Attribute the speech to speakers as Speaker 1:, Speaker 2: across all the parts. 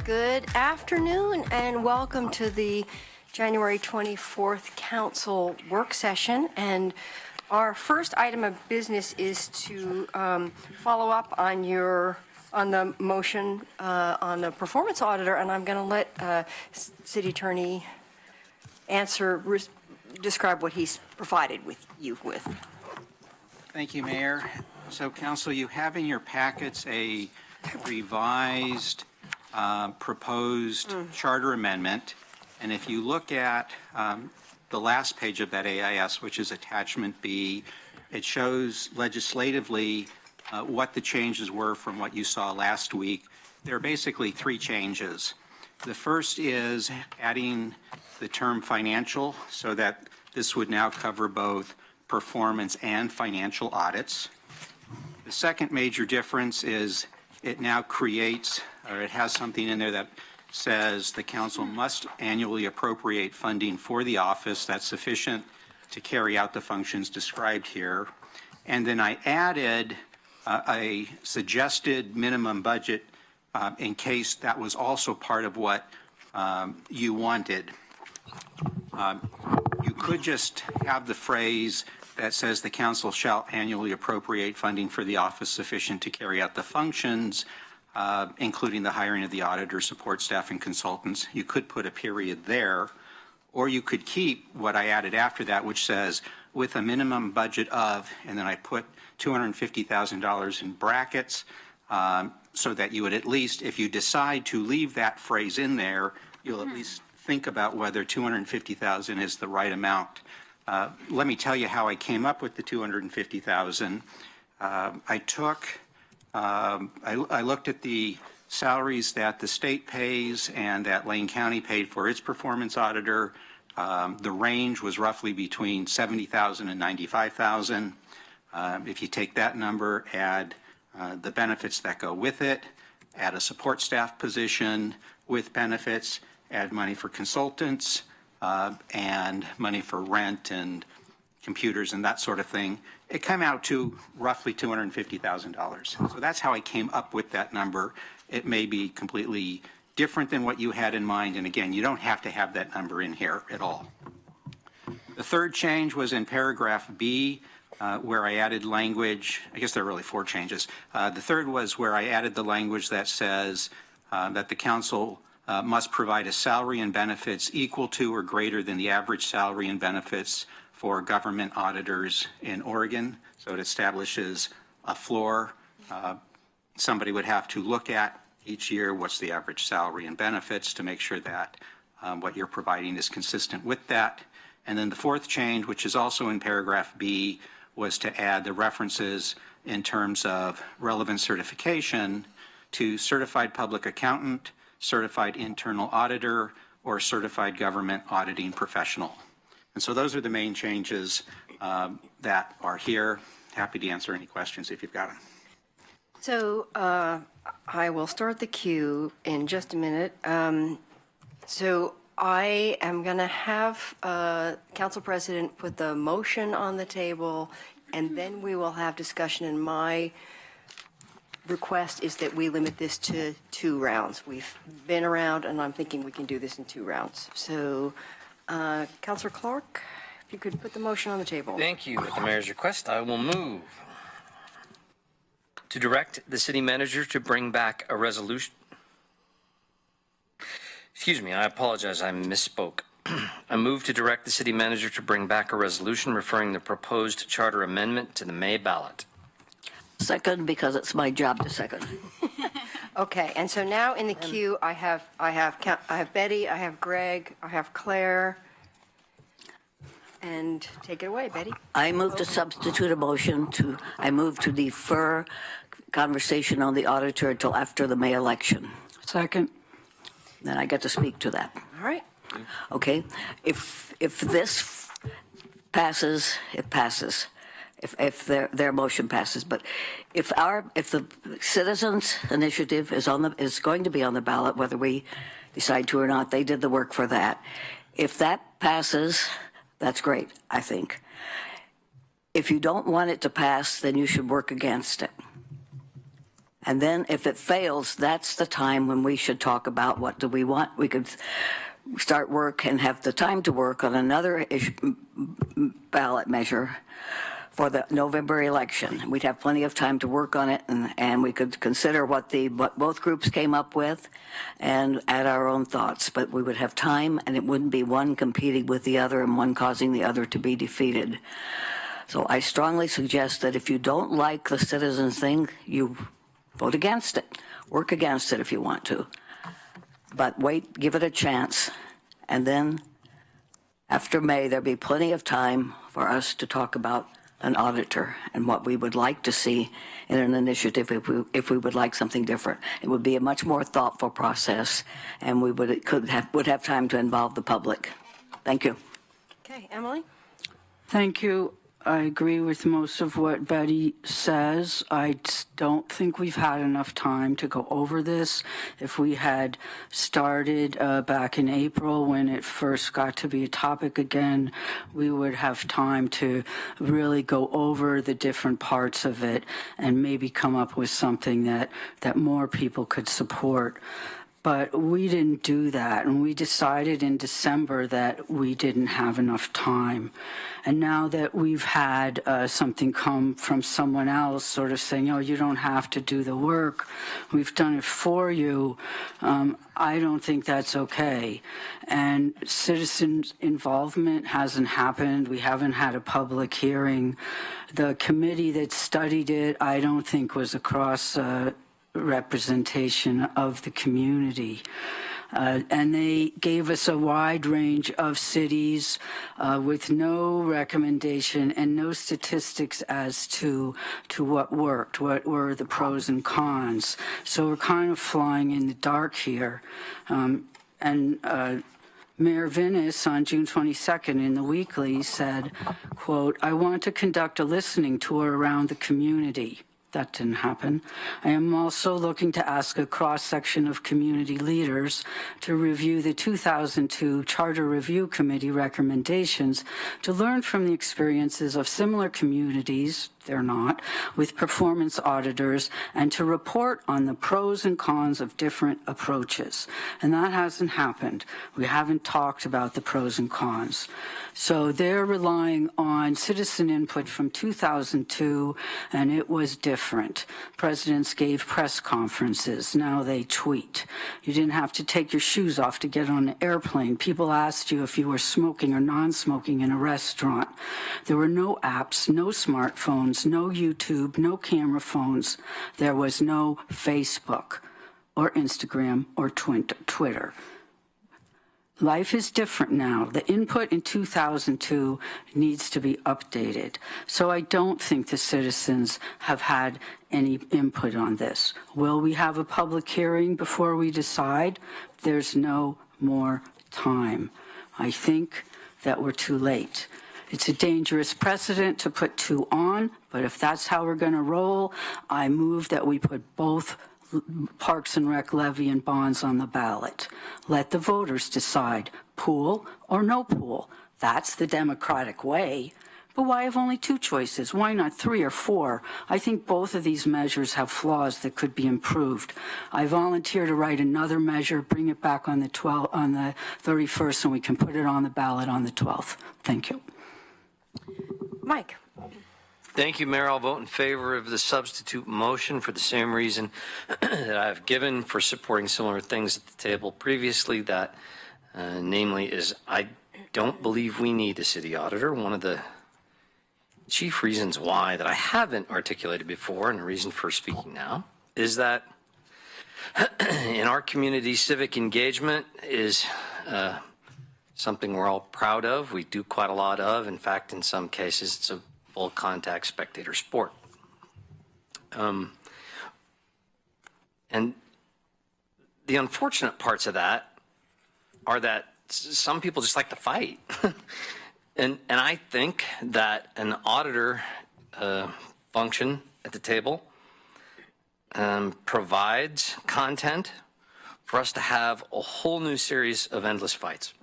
Speaker 1: Good afternoon and welcome to the January 24th Council work session. And our first item of business is to follow up on the motion on the performance auditor, and I'm going to let City Attorney describe what he's provided you with.
Speaker 2: Thank you, Mayor. So, Council, you have in your packets a revised proposed charter amendment, and if you look at the last page of that AIS, which is attachment B, it shows legislatively what the changes were from what you saw last week. There are basically three changes. The first is adding the term financial so that this would now cover both performance and financial audits. The second major difference is it now creates, or it has something in there that says the council must annually appropriate funding for the office that's sufficient to carry out the functions described here. And then I added a suggested minimum budget in case that was also part of what you wanted. You could just have the phrase that says the council shall annually appropriate funding for the office sufficient to carry out the functions, including the hiring of the auditor, support staff, and consultants. You could put a period there, or you could keep what I added after that, which says with a minimum budget of, and then I put $250,000 in brackets, so that you would at least, if you decide to leave that phrase in there, you'll at least think about whether $250,000 is the right amount. Let me tell you how I came up with the $250,000. I looked at the salaries that the state pays and that Lane County paid for its performance auditor. The range was roughly between $70,000 and $95,000. If you take that number, add the benefits that go with it, add a support staff position with benefits, add money for consultants, and money for rent and computers and that sort of thing, it came out to roughly $250,000. So that's how I came up with that number. It may be completely different than what you had in mind, and again, you don't have to have that number in here at all. The third change was in paragraph B, where I added language. I guess there are really four changes. The third was where I added the language that says that the council must provide a salary and benefits equal to or greater than the average salary and benefits for government auditors in Oregon. So it establishes a floor. Somebody would have to look at each year what's the average salary and benefits to make sure that what you're providing is consistent with that. And then the fourth change, which is also in paragraph B, was to add the references in terms of relevant certification to certified public accountant, certified internal auditor, or certified government auditing professional. And so those are the main changes that are here. Happy to answer any questions if you've got them.
Speaker 1: So I will start the queue in just a minute. So I am going to have Council President put the motion on the table, and then we will have discussion. And my request is that we limit this to 2 rounds. We've been around, and I'm thinking we can do this in 2 rounds. So, Councilor Clark, if you could put the motion on the table.
Speaker 3: Thank you. At the mayor's request, I will move to direct the city manager to bring back a resolution. Excuse me, I apologize, I misspoke. I move to direct the city manager to bring back a resolution referring the proposed charter amendment to the May ballot.
Speaker 4: Second, because it's my job to second.
Speaker 1: Okay, and so now in the queue, I have Betty, I have Greg, I have Claire, and take it away, Betty.
Speaker 4: I move to substitute a motion I move to defer conversation on the auditor until after the May election. Second. Then I get to speak to that.
Speaker 1: All right.
Speaker 4: Okay, if this passes, it passes. If their motion passes, but if the citizens' initiative is going to be on the ballot, whether we decide to or not, they did the work for that. If that passes, that's great, I think. If you don't want it to pass, then you should work against it. And then if it fails, that's the time when we should talk about what do we want. We could start work and have the time to work on another ballot measure for the November election. We'd have plenty of time to work on it, and we could consider what both groups came up with and add our own thoughts. But we would have time, and it wouldn't be one competing with the other and one causing the other to be defeated. So I strongly suggest that if you don't like the citizens thing, you vote against it. Work against it if you want to. But wait, give it a chance. And then after May, there'll be plenty of time for us to talk about an auditor and what we would like to see in an initiative if we would like something different. It would be a much more thoughtful process, and we would have time to involve the public. Thank you.
Speaker 1: Okay, Emily?
Speaker 5: Thank you. I agree with most of what Betty says. I don't think we've had enough time to go over this. If we had started back in April when it first got to be a topic again, we would have time to really go over the different parts of it and maybe come up with something that more people could support. But we didn't do that, and we decided in December that we didn't have enough time. And now that we've had something come from someone else sort of saying, oh, you don't have to do the work, we've done it for you, I don't think that's okay. And citizens' involvement hasn't happened. We haven't had a public hearing. The committee that studied it, I don't think was across representation of the community. And they gave us a wide range of cities with no recommendation and no statistics as to what worked, what were the pros and cons. So we're kind of flying in the dark here. Mayor Vinnis on June 22nd in the Weekly said, quote, I want to conduct a listening tour around the community. That didn't happen. I am also looking to ask a cross-section of community leaders to review the 2002 Charter Review Committee recommendations to learn from the experiences of similar communities, they're not, with performance auditors, and to report on the pros and cons of different approaches. And that hasn't happened. We haven't talked about the pros and cons. So they're relying on citizen input from 2002, and it was different. Presidents gave press conferences. Now they tweet. You didn't have to take your shoes off to get on an airplane. People asked you if you were smoking or non-smoking in a restaurant. There were no apps, no smartphones, no YouTube, no camera phones. There was no Facebook or Instagram or Twitter. Life is different now. The input in 2002 needs to be updated. So I don't think the citizens have had any input on this. Will we have a public hearing before we decide? There's no more time. I think that we're too late. It's a dangerous precedent to put two on, but if that's how we're going to roll, I move that we put both Parks and Rec levy and bonds on the ballot. Let the voters decide, pool or no pool. That's the democratic way. But why have only two choices? Why not three or four? I think both of these measures have flaws that could be improved. I volunteer to write another measure, bring it back on the 31st, and we can put it on the ballot on the 12th. Thank you.
Speaker 1: Mike?
Speaker 3: Thank you, Mayor. I'll vote in favor of the substitute motion for the same reason that I've given for supporting similar things at the table previously, that namely is I don't believe we need a city auditor. One of the chief reasons why that I haven't articulated before, and the reason for speaking now, is that in our community, civic engagement is something we're all proud of. We do quite a lot of. In fact, in some cases, it's a full contact spectator sport. And the unfortunate parts of that are that some people just like to fight. and I think that an auditor function at the table provides content for us to have a whole new series of endless fights.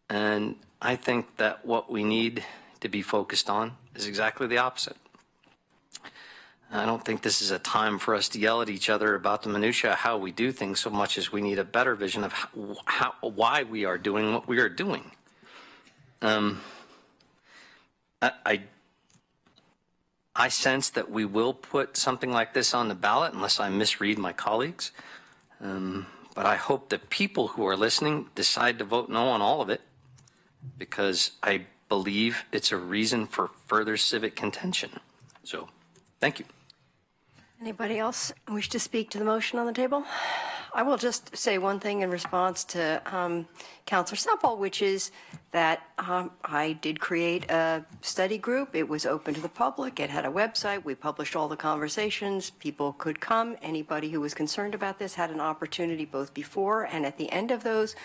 Speaker 3: And I think that what we need to be focused on is exactly the opposite. I don't think this is a time for us to yell at each other about the minutia, how we do things, so much as we need a better vision of why we are doing what we are doing. I sense that we will put something like this on the ballot unless I misread my colleagues. But I hope that people who are listening decide to vote no on all of it, because I believe it's a reason for further civic contention. So, thank you.
Speaker 1: Anybody else wish to speak to the motion on the table? I will just say one thing in response to Councilor Sample, which is that I did create a study group. It was open to the public. It had a website. We published all the conversations. People could come. Anybody who was concerned about this had an opportunity both before and at the end of those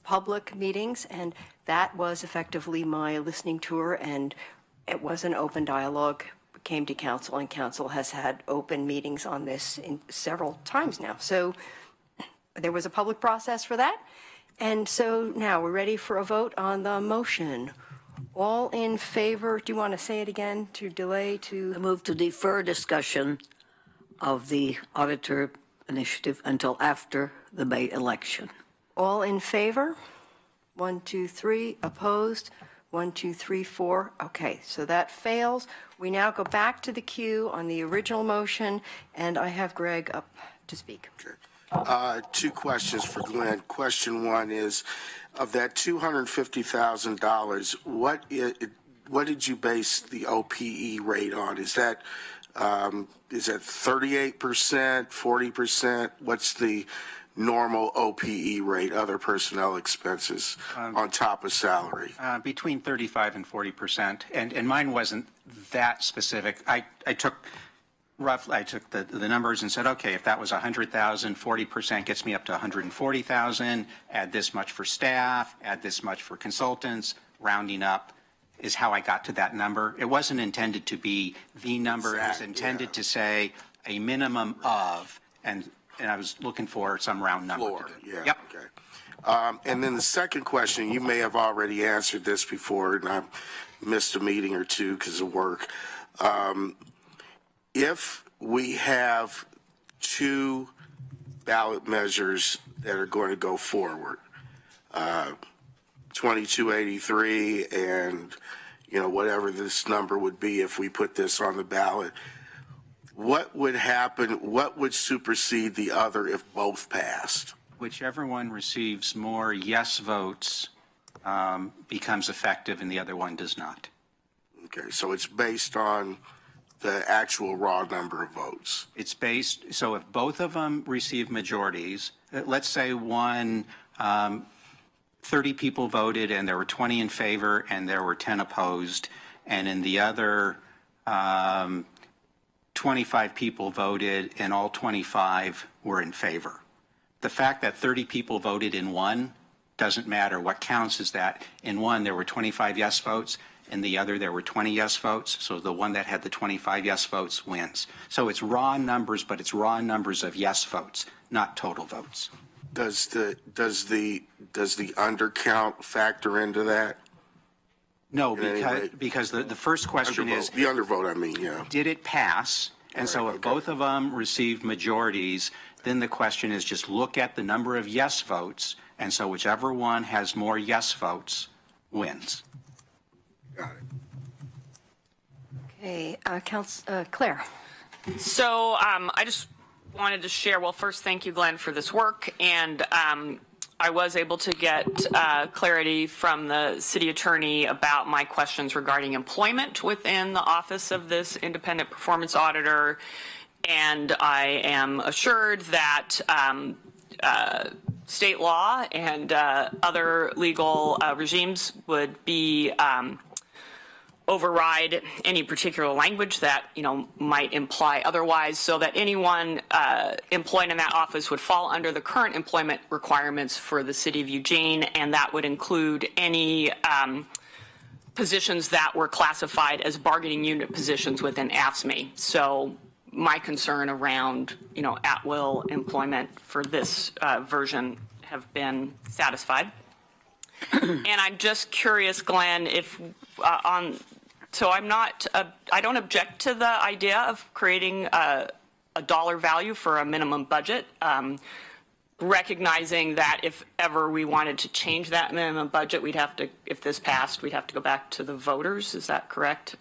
Speaker 1: public meetings. And that was effectively my listening tour. And it was an open dialogue. Came to council, and council has had open meetings on this in several times now. So there was a public process for that. And so now we're ready for a vote on the motion. All in favor, do you want to say it again to delay to?
Speaker 4: I move to defer discussion of the auditor initiative until after the May election.
Speaker 1: All in favor? 1, 2, 3. Opposed? 1, 2, 3, 4. Okay, so that fails. We now go back to the queue on the original motion, and I have Greg up to speak.
Speaker 6: Okay. Two questions for Glenn. Question one is, of that $250,000, what did you base the OPE rate on? Is that 38%, 40%? What's the normal OPE rate, other personnel expenses, on top of salary?
Speaker 2: Between 35 and 40%, and mine wasn't that specific. I took the numbers and said, okay, if that was 100,000, 40% gets me up to 140,000. Add this much for staff, add this much for consultants. Rounding up is how I got to that number. It wasn't intended to be the number. It was intended to say a minimum of, and I was looking for some round number.
Speaker 6: Floor, yeah.
Speaker 2: Yep.
Speaker 6: Okay. And then the second question, you may have already answered this before, and I missed a meeting or two because of work. If we have two ballot measures that are going to go forward, 2283 and, whatever this number would be if we put this on the ballot, what would happen, what would supersede the other if both passed?
Speaker 2: Whichever one receives more yes votes becomes effective and the other one does not.
Speaker 6: Okay, so it's based on the actual raw number of votes.
Speaker 2: It's based, so if both of them receive majorities, let's say 30 people voted and there were 20 in favor and there were 10 opposed, and in the other 25 people voted and all 25 were in favor. The fact that 30 people voted in one doesn't matter. What counts is that in one there were 25 yes votes, in the other there were 20 yes votes, so the one that had the 25 yes votes wins. So it's raw numbers, but it's raw numbers of yes votes, not total votes.
Speaker 6: Does the undercount factor into that?
Speaker 2: No, because the first question is
Speaker 6: the undervote, I mean, yeah.
Speaker 2: Did it pass? And so if both of them received majorities, then the question is just look at the number of yes votes, and so whichever one has more yes votes wins.
Speaker 6: Got it.
Speaker 1: Okay, Claire.
Speaker 7: So I just wanted to share, well, first, thank you, Glenn, for this work. And I was able to get clarity from the city attorney about my questions regarding employment within the office of this independent performance auditor. And I am assured that state law and other legal regimes would be override any particular language that might imply otherwise, so that anyone employed in that office would fall under the current employment requirements for the city of Eugene, and that would include any positions that were classified as bargaining unit positions within AFSCME. So my concern around at-will employment for this version have been satisfied. And I'm just curious, Glenn, if on So I don't object to the idea of creating a dollar value for a minimum budget, recognizing that if ever we wanted to change that minimum budget, if this passed, we'd have to go back to the voters. Is that correct?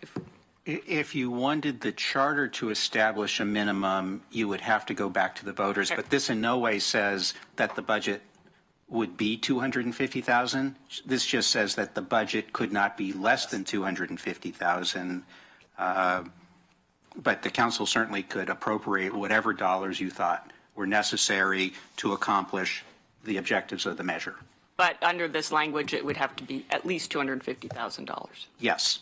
Speaker 2: If you wanted the charter to establish a minimum, you would have to go back to the voters. But this in no way says that the budget would be 250,000. This just says that the budget could not be less than 250,000. But the council certainly could appropriate whatever dollars you thought were necessary to accomplish the objectives of the measure.
Speaker 7: But under this language, it would have to be at least $250,000.
Speaker 2: Yes.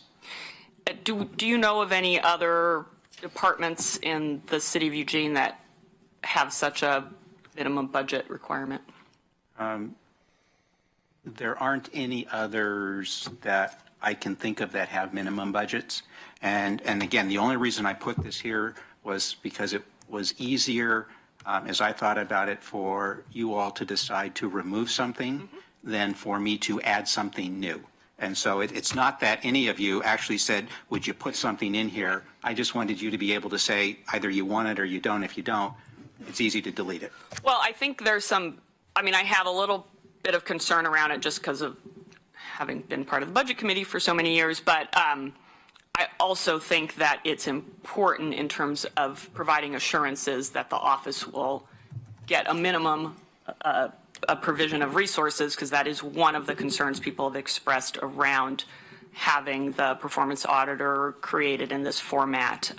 Speaker 7: Do you know of any other departments in the city of Eugene that have such a minimum budget requirement?
Speaker 2: There aren't any others that I can think of that have minimum budgets. And again, the only reason I put this here was because it was easier, as I thought about it, for you all to decide to remove something than for me to add something new. And so it's not that any of you actually said, would you put something in here? I just wanted you to be able to say either you want it or you don't. If you don't, it's easy to delete it.
Speaker 7: Well, I think there's I have a little bit of concern around it just because of having been part of the budget committee for so many years. But I also think that it's important in terms of providing assurances that the office will get a minimum a provision of resources, because that is one of the concerns people have expressed around having the performance auditor created in this format.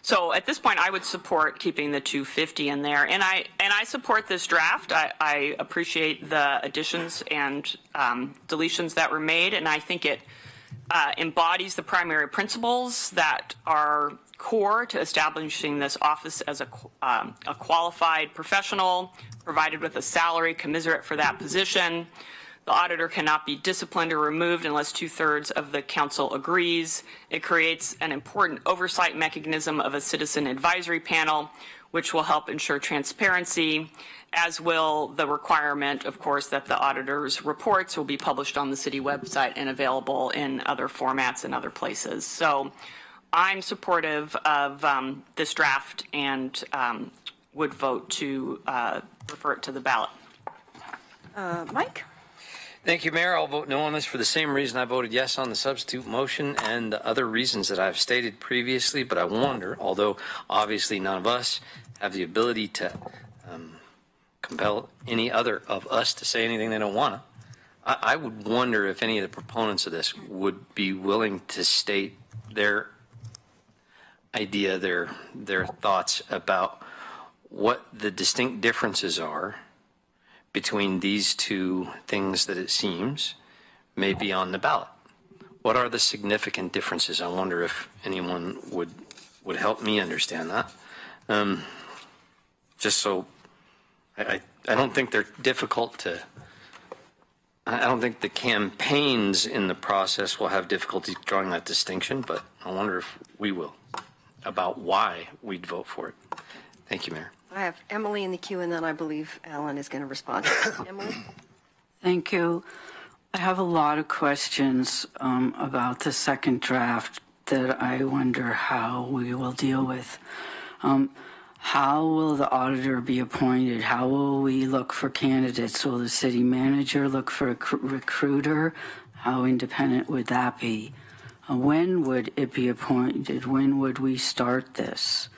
Speaker 7: So at this point, I would support keeping the 250 in there, and I support this draft. I appreciate the additions and deletions that were made, and I think it embodies the primary principles that are core to establishing this office as a qualified professional, provided with a salary commensurate for that position. The auditor cannot be disciplined or removed unless 2/3 of the council agrees. It creates an important oversight mechanism of a citizen advisory panel, which will help ensure transparency, as will the requirement, of course, that the auditor's reports will be published on the city website and available in other formats and other places. So I'm supportive of this draft and would vote to refer it to the ballot.
Speaker 1: Mike?
Speaker 3: Thank you, Mayor. I'll vote no on this for the same reason I voted yes on the substitute motion and the other reasons that I've stated previously. But I wonder, although obviously none of us have the ability to compel any other of us to say anything they don't want to, I would wonder if any of the proponents of this would be willing to state their idea, their thoughts about what the distinct differences are between these two things that it seems may be on the ballot. What are the significant differences? I wonder if anyone would help me understand that. Just so I don't think they're difficult to, I don't think the campaigns in the process will have difficulty drawing that distinction, but I wonder if we will, about why we'd vote for it. Thank you, Mayor.
Speaker 1: I have Emily in the queue, and then I believe Alan is going to respond. Emily?
Speaker 5: Thank you. I have a lot of questions about the second draft that I wonder how we will deal with. How will the auditor be appointed? How will we look for candidates? Will the city manager look for a recruiter? How independent would that be? When would it be appointed? When would we start this?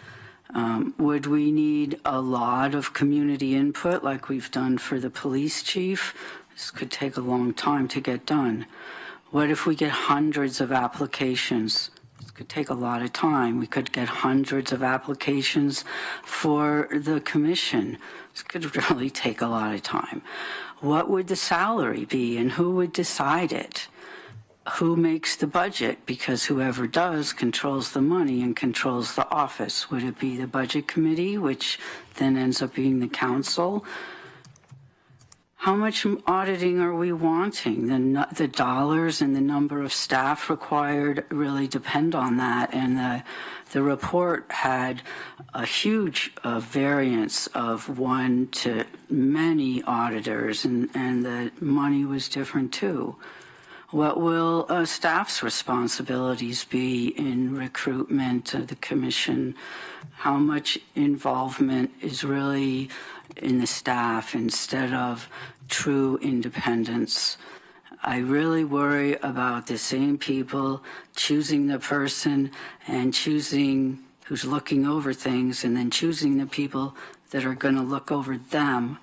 Speaker 5: Would we need a lot of community input like we've done for the police chief? This could take a long time to get done. What if we get hundreds of applications? This could take a lot of time. We could get hundreds of applications for the commission. This could really take a lot of time. What would the salary be and who would decide it? Who makes the budget? Because whoever does controls the money and controls the office. Would it be the budget committee, which then ends up being the council? How much auditing are we wanting? The dollars and the number of staff required really depend on that. And the report had a huge variance of one to many auditors, and the money was different too. What will staff's responsibilities be in recruitment of the commission? How much involvement is really in the staff instead of true independence? I really worry about the same people choosing the person and choosing who's looking over things and then choosing the people that are going to look over them.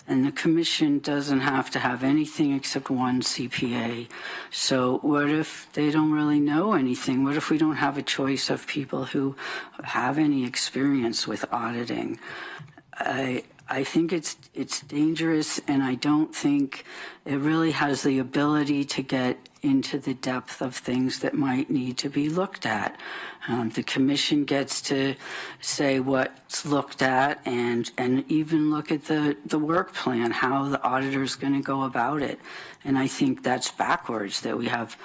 Speaker 5: And the commission doesn't have to have anything except one CPA. So what if they don't really know anything? What if we don't have a choice of people who have any experience with auditing? I think it's dangerous, and I don't think it really has the ability to get into the depth of things that might need to be looked at. The commission gets to say what's looked at and even look at the work plan, how the auditor's going to go about it. And I think that's backwards, that we have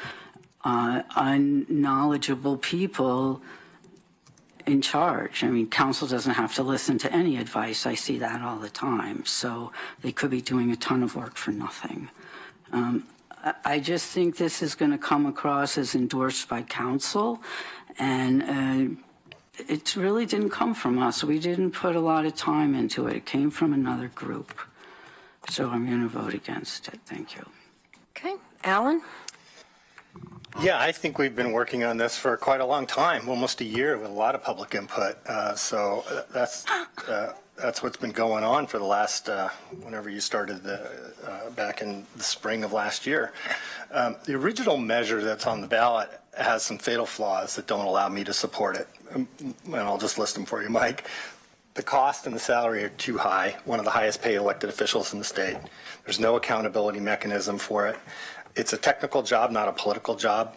Speaker 5: unknowledgeable people in charge. I mean, council doesn't have to listen to any advice. I see that all the time. So they could be doing a ton of work for nothing. I just think this is going to come across as endorsed by council, and it really didn't come from us. We didn't put a lot of time into it. It came from another group. So I'm going to vote against it. Thank you.
Speaker 1: Okay, Alan?
Speaker 8: Yeah, I think we've been working on this for quite a long time, almost a year, with a lot of public input. So that's what's been going on for the last, whenever you started back in the spring of last year. The original measure that's on the ballot has some fatal flaws that don't allow me to support it. And I'll just list them for you, Mike. The cost and the salary are too high, one of the highest paid elected officials in the state. There's no accountability mechanism for it. It's a technical job, not a political job.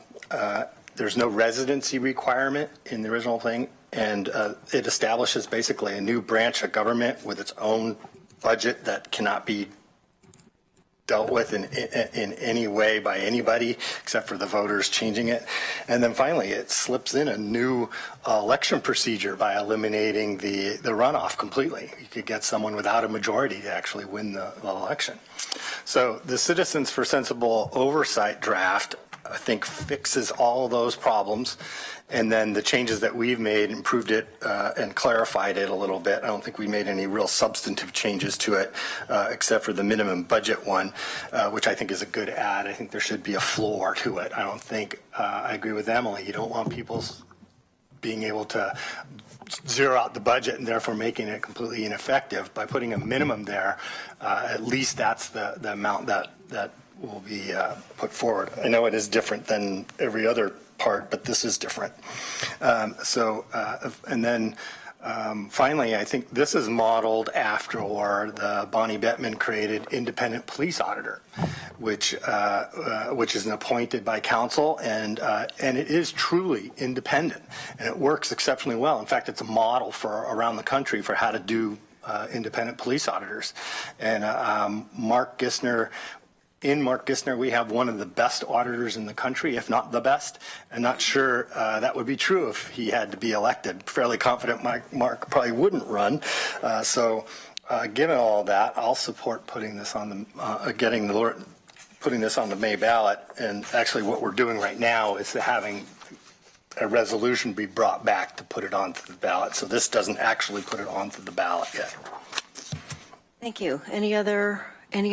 Speaker 8: There's no residency requirement in the original thing, and it establishes basically a new branch of government with its own budget that cannot be dealt with in any way by anybody except for the voters changing it. And then finally, it slips in a new election procedure by eliminating the runoff completely. You could get someone without a majority to actually win the election. So the Citizens for Sensible Oversight draft, I think, fixes all those problems. And then the changes that we've made improved it and clarified it a little bit. I don't think we made any real substantive changes to it, except for the minimum budget one, which I think is a good add. I think there should be a floor to it. I don't think, I agree with Emily, you don't want people being able to zero out the budget and therefore making it completely ineffective. By putting a minimum there, at least that's the amount that will be put forward. I know it is different than every other part, but this is different. And then finally, I think this is modeled after the Bonnie Bettman created independent police auditor, which is appointed by council, and it is truly independent, and it works exceptionally well. In fact, it's a model for around the country for how to do independent police auditors. And Mark Gissner, we have one of the best auditors in the country, if not the best. I'm not sure that would be true if he had to be elected. Fairly confident Mark probably wouldn't run. Given all that, I'll support putting this on putting this on the May ballot. And actually, what we're doing right now is having a resolution be brought back to put it onto the ballot. So this doesn't actually put it onto the ballot yet.
Speaker 1: Thank you. Any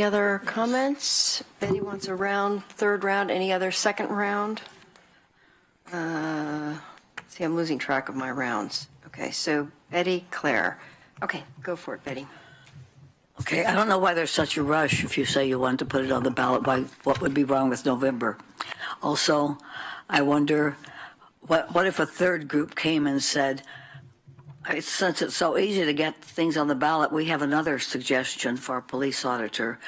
Speaker 1: other comments? Betty wants a third round. Any other second round? See, I'm losing track of my rounds. Okay, so Betty, Claire. Okay, go for it, Betty.
Speaker 4: Okay, I don't know why there's such a rush if you say you want to put it on the ballot. What would be wrong with November? Also, I wonder, what if a third group came and said, since it's so easy to get things on the ballot, we have another suggestion for a police auditor.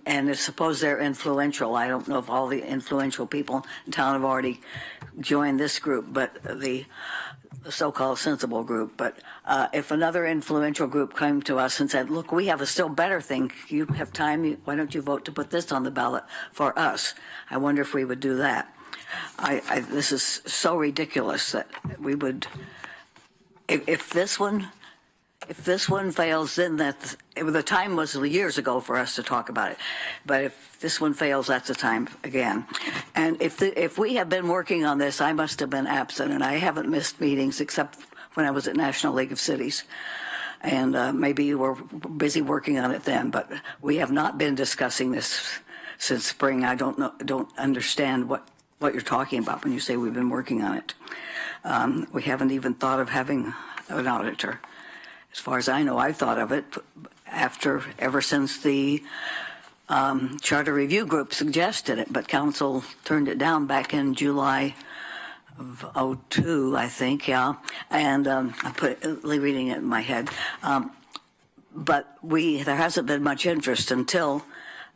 Speaker 4: And suppose they're influential. I don't know if all the influential people in town have already joined this group, but the so-called sensible group. But if another influential group came to us and said, look, we have a still better thing. You have time. Why don't you vote to put this on the ballot for us? I wonder if we would do that. This is so ridiculous that we would... If this one If this one fails, then the time was years ago for us to talk about it. But if this one fails, that's the time again. And if we have been working on this, I must have been absent, and I haven't missed meetings except when I was at National League of Cities. And maybe you were busy working on it then, but we have not been discussing this since spring. I don't understand what you're talking about when you say we've been working on it. We haven't even thought of having an auditor. As far as I know, I've thought of it ever since the Charter Review Group suggested it, but Council turned it down back in July of 2002, I think, yeah. And I'm reading it in my head. But there hasn't been much interest until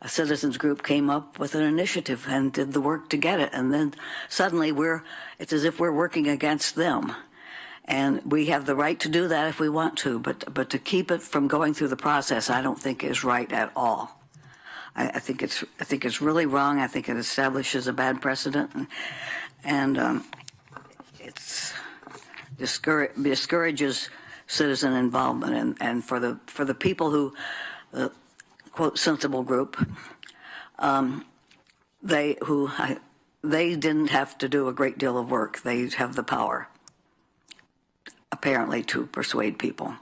Speaker 4: a citizens group came up with an initiative and did the work to get it. And then suddenly it's as if we're working against them. And we have the right to do that if we want to, but to keep it from going through the process, I don't think is right at all. I think it's really wrong. I think it establishes a bad precedent, and it discourages citizen involvement. And for the people who, quote, sensible group, they didn't have to do a great deal of work. They have the power, apparently, to persuade people.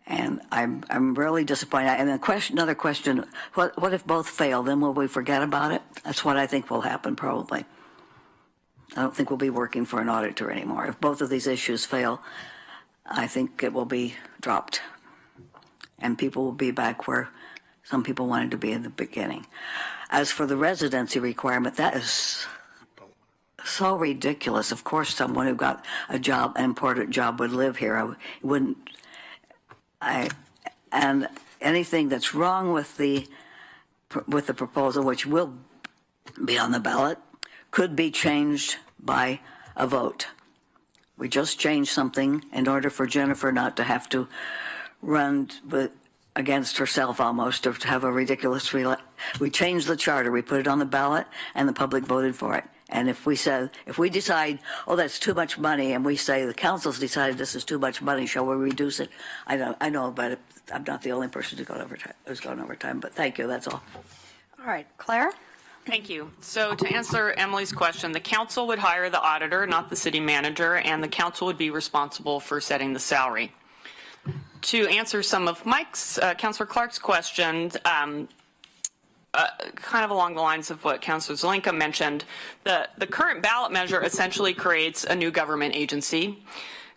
Speaker 4: And I'm really disappointed. And then another question, what if both fail? Then will we forget about it? That's what I think will happen, probably. I don't think we'll be working for an auditor anymore. If both of these issues fail, I think it will be dropped. And people will be back where some people wanted to be in the beginning. As for the residency requirement, that is so ridiculous. Of course, someone who got an important job would live here. And anything that's wrong with the proposal, which will be on the ballot, could be changed by a vote. We just changed something in order for Jennifer not to have to run against herself almost, or to have a ridiculous we changed the charter, we put it on the ballot, and the public voted for it. And if we decide, oh, that's too much money, and we say the council's decided this is too much money, shall we reduce it? I know, but I'm not the only person who's gone over time. But thank you. That's all.
Speaker 1: All right, Claire?
Speaker 7: Thank you. So to answer Emily's question, the council would hire the auditor, not the city manager, and the council would be responsible for setting the salary. To answer some of Councilor Clark's questions, kind of along the lines of what Councilor Zelenka mentioned, the current ballot measure essentially creates a new government agency,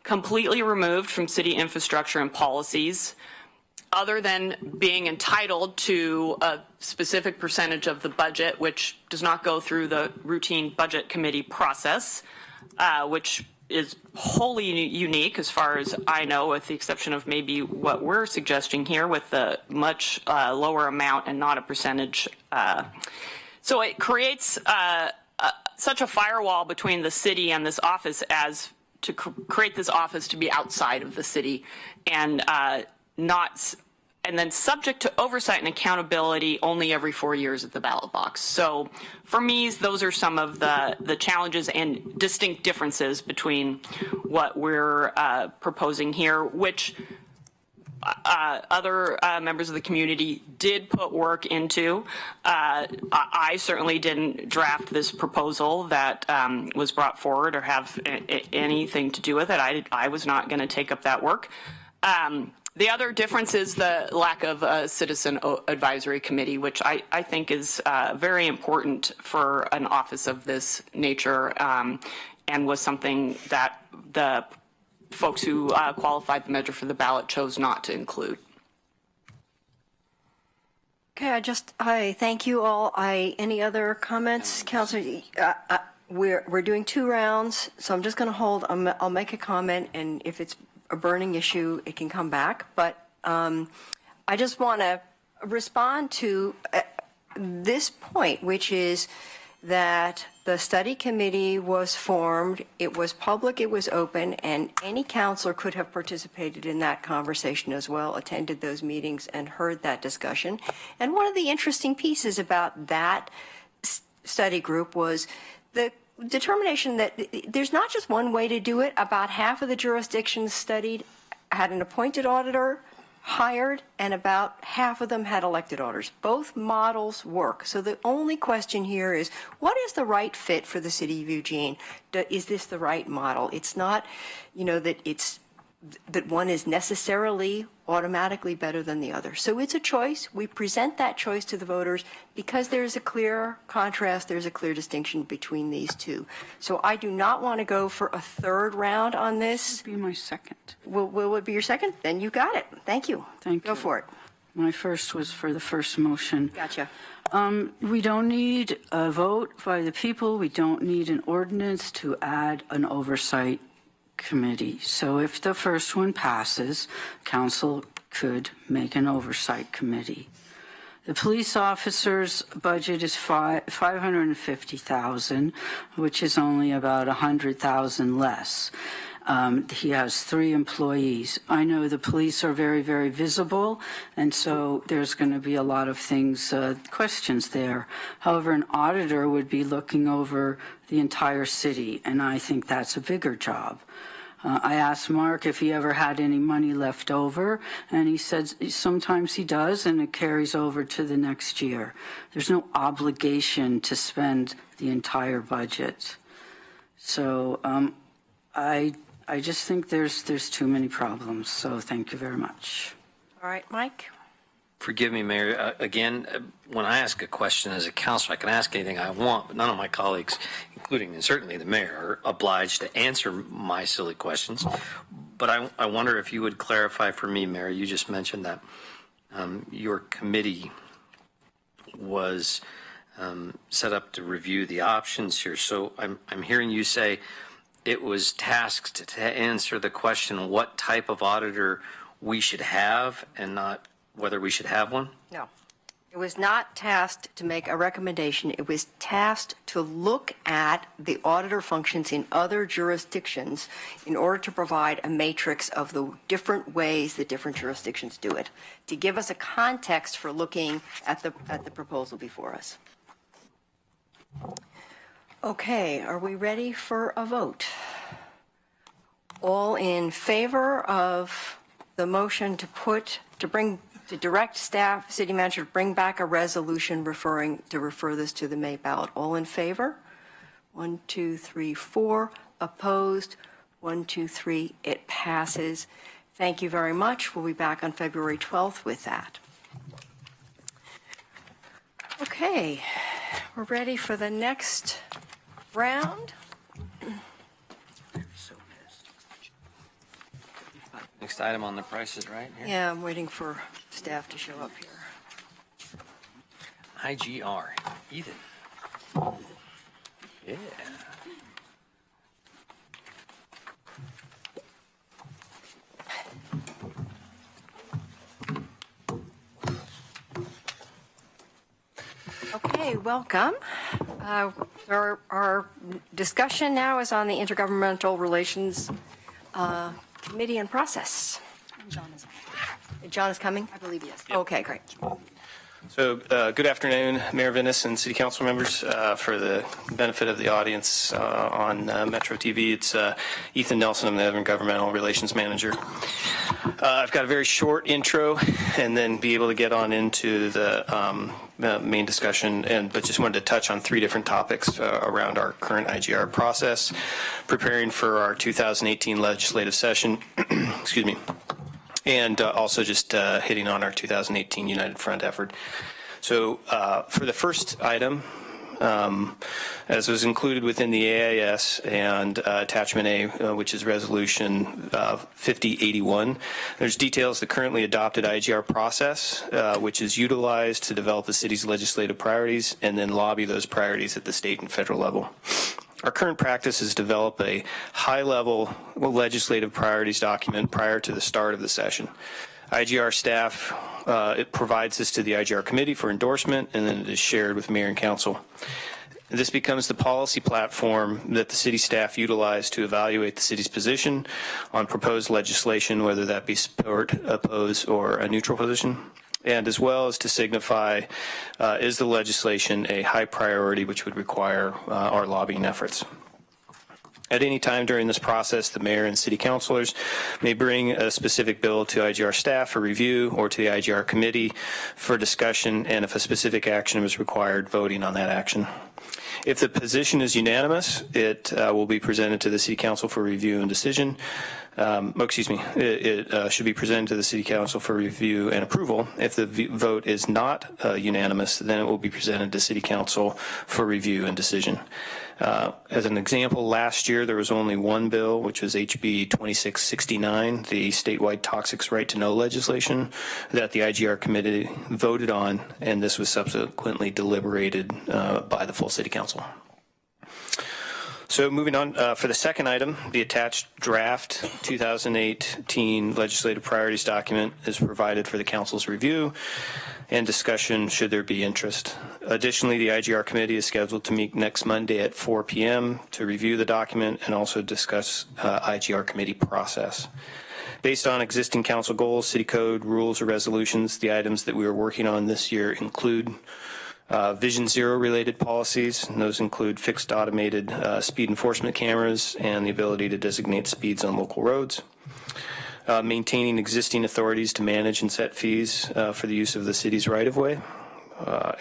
Speaker 7: completely removed from city infrastructure and policies, other than being entitled to a specific percentage of the budget, which does not go through the routine budget committee process, which is wholly unique as far as I know, with the exception of maybe what we're suggesting here with the much lower amount and not a percentage. So it creates such a firewall between the city and this office as to create this office to be outside of the city and and then subject to oversight and accountability only every 4 years at the ballot box. So for me, those are some of the challenges and distinct differences between what we're proposing here, which other members of the community did put work into. I certainly didn't draft this proposal that was brought forward or have anything to do with it. I was not going to take up that work. The other difference is the lack of a citizen advisory committee, which I think is very important for an office of this nature, and was something that the folks who qualified the measure for the ballot chose not to include.
Speaker 1: Okay, I thank you all. Any other comments, Councilor? We're doing 2 rounds, so I'm just going to hold. I'll make a comment, and if it's a burning issue, it can come back. But I just want to respond to this point, which is that the study committee was formed, it was public, it was open, and any counselor could have participated in that conversation as well, attended those meetings and heard that discussion. And one of the interesting pieces about that study group was the determination that there's not just one way to do it. About half of the jurisdictions studied had an appointed auditor hired, and about half of them had elected auditors. Both models work. So the only question here is, what is the right fit for the city of Eugene? Is this the right model? It's not, that one is necessarily automatically better than the other. So it's a choice. We present that choice to the voters because there's a clear contrast, there's a clear distinction between these two. So I do not want to go for a third round on this.
Speaker 5: Be my second.
Speaker 1: Will it be your second? Then you got it. Thank you.
Speaker 5: Thank you.
Speaker 1: Go for it.
Speaker 5: My first was for the first motion.
Speaker 1: Gotcha.
Speaker 5: We don't need a vote by the people. We don't need an ordinance to add an oversight committee. So if the first one passes, council could make an oversight committee. The police officer's budget is $550,000, which is only about $100,000 less. He has 3 employees. I know the police are very, very visible, and so there's going to be a lot of things, questions there. However, an auditor would be looking over the entire city, and I think that's a bigger job. I asked Mark if he ever had any money left over, and he said sometimes he does, and it carries over to the next year. There's no obligation to spend the entire budget. So I just think there's too many problems, so thank you very much.
Speaker 1: All right, Mike?
Speaker 3: Forgive me, Mayor. Again, when I ask a question as a counselor, I can ask anything I want, but none of my colleagues, including and certainly the mayor, are obliged to answer my silly questions. But I wonder if you would clarify for me, Mayor, you just mentioned that your committee was set up to review the options here. So I'm hearing you say it was tasked to answer the question what type of auditor we should have and not whether we should have one?
Speaker 1: No. It was not tasked to make a recommendation. It was tasked to look at the auditor functions in other jurisdictions in order to provide a matrix of the different ways that different jurisdictions do it, to give us a context for looking at the proposal before us. Okay, are we ready for a vote? All in favor of the motion to direct staff, city manager, to bring back a resolution refer this to the May ballot. All in favor? 1, 2, 3, 4. Opposed? 1, 2, 3. It passes. Thank you very much. We'll be back on February 12th with that. Okay, we're ready for the next round.
Speaker 3: Next item on the price is right here.
Speaker 1: Yeah, I'm waiting for staff to show up here.
Speaker 3: IGR. Ethan. Yeah.
Speaker 1: Okay, welcome. Our discussion now is on the Intergovernmental Relations Committee and process. John is coming?
Speaker 9: I believe yes.
Speaker 1: Okay, great.
Speaker 10: So good afternoon, Mayor Vinnis and City Council members. For the benefit of the audience on Metro TV, it's Ethan Nelson. I'm the Intergovernmental Relations Manager. I've got a very short intro and then be able to get on into the main discussion, but just wanted to touch on 3 different topics around our current IGR process, preparing for our 2018 legislative session, excuse me, and also just hitting on our 2018 United Front effort. So for the first item, as was included within the AIS and Attachment A, which is Resolution 5081, there's details of the currently adopted IGR process, which is utilized to develop the city's legislative priorities and then lobby those priorities at the state and federal level. Our current practice is develop a high-level legislative priorities document prior to the start of the session. IGR staff, it provides this to the IGR committee for endorsement, and then it is shared with mayor and council. This becomes the policy platform that the city staff utilize to evaluate the city's position on proposed legislation, whether that be support, oppose, or a neutral position, and as well as to signify is the legislation a high priority which would require our lobbying efforts. At any time during this process, the mayor and city councilors may bring a specific bill to IGR staff for review or to the IGR committee for discussion, and if a specific action is required, voting on that action. If the position is unanimous, it will be presented to the city council for review and decision. It should be presented to the city council for review and approval. If the vote is not unanimous, then it will be presented to city council for review and decision. As an example, last year there was only one bill, which was HB 2669, the statewide toxics right to know legislation, that the IGR committee voted on, and this was subsequently deliberated by the full city council. So moving on, for the second item, the attached draft 2018 legislative priorities document is provided for the council's review and discussion should there be interest. Additionally, the IGR committee is scheduled to meet next Monday at 4 p.m. to review the document and also discuss IGR committee process. Based on existing council goals, city code, rules, or resolutions, the items that we are working on this year include Vision Zero related policies, and those include fixed automated speed enforcement cameras and the ability to designate speeds on local roads. Maintaining existing authorities to manage and set fees for the use of the city's right-of-way.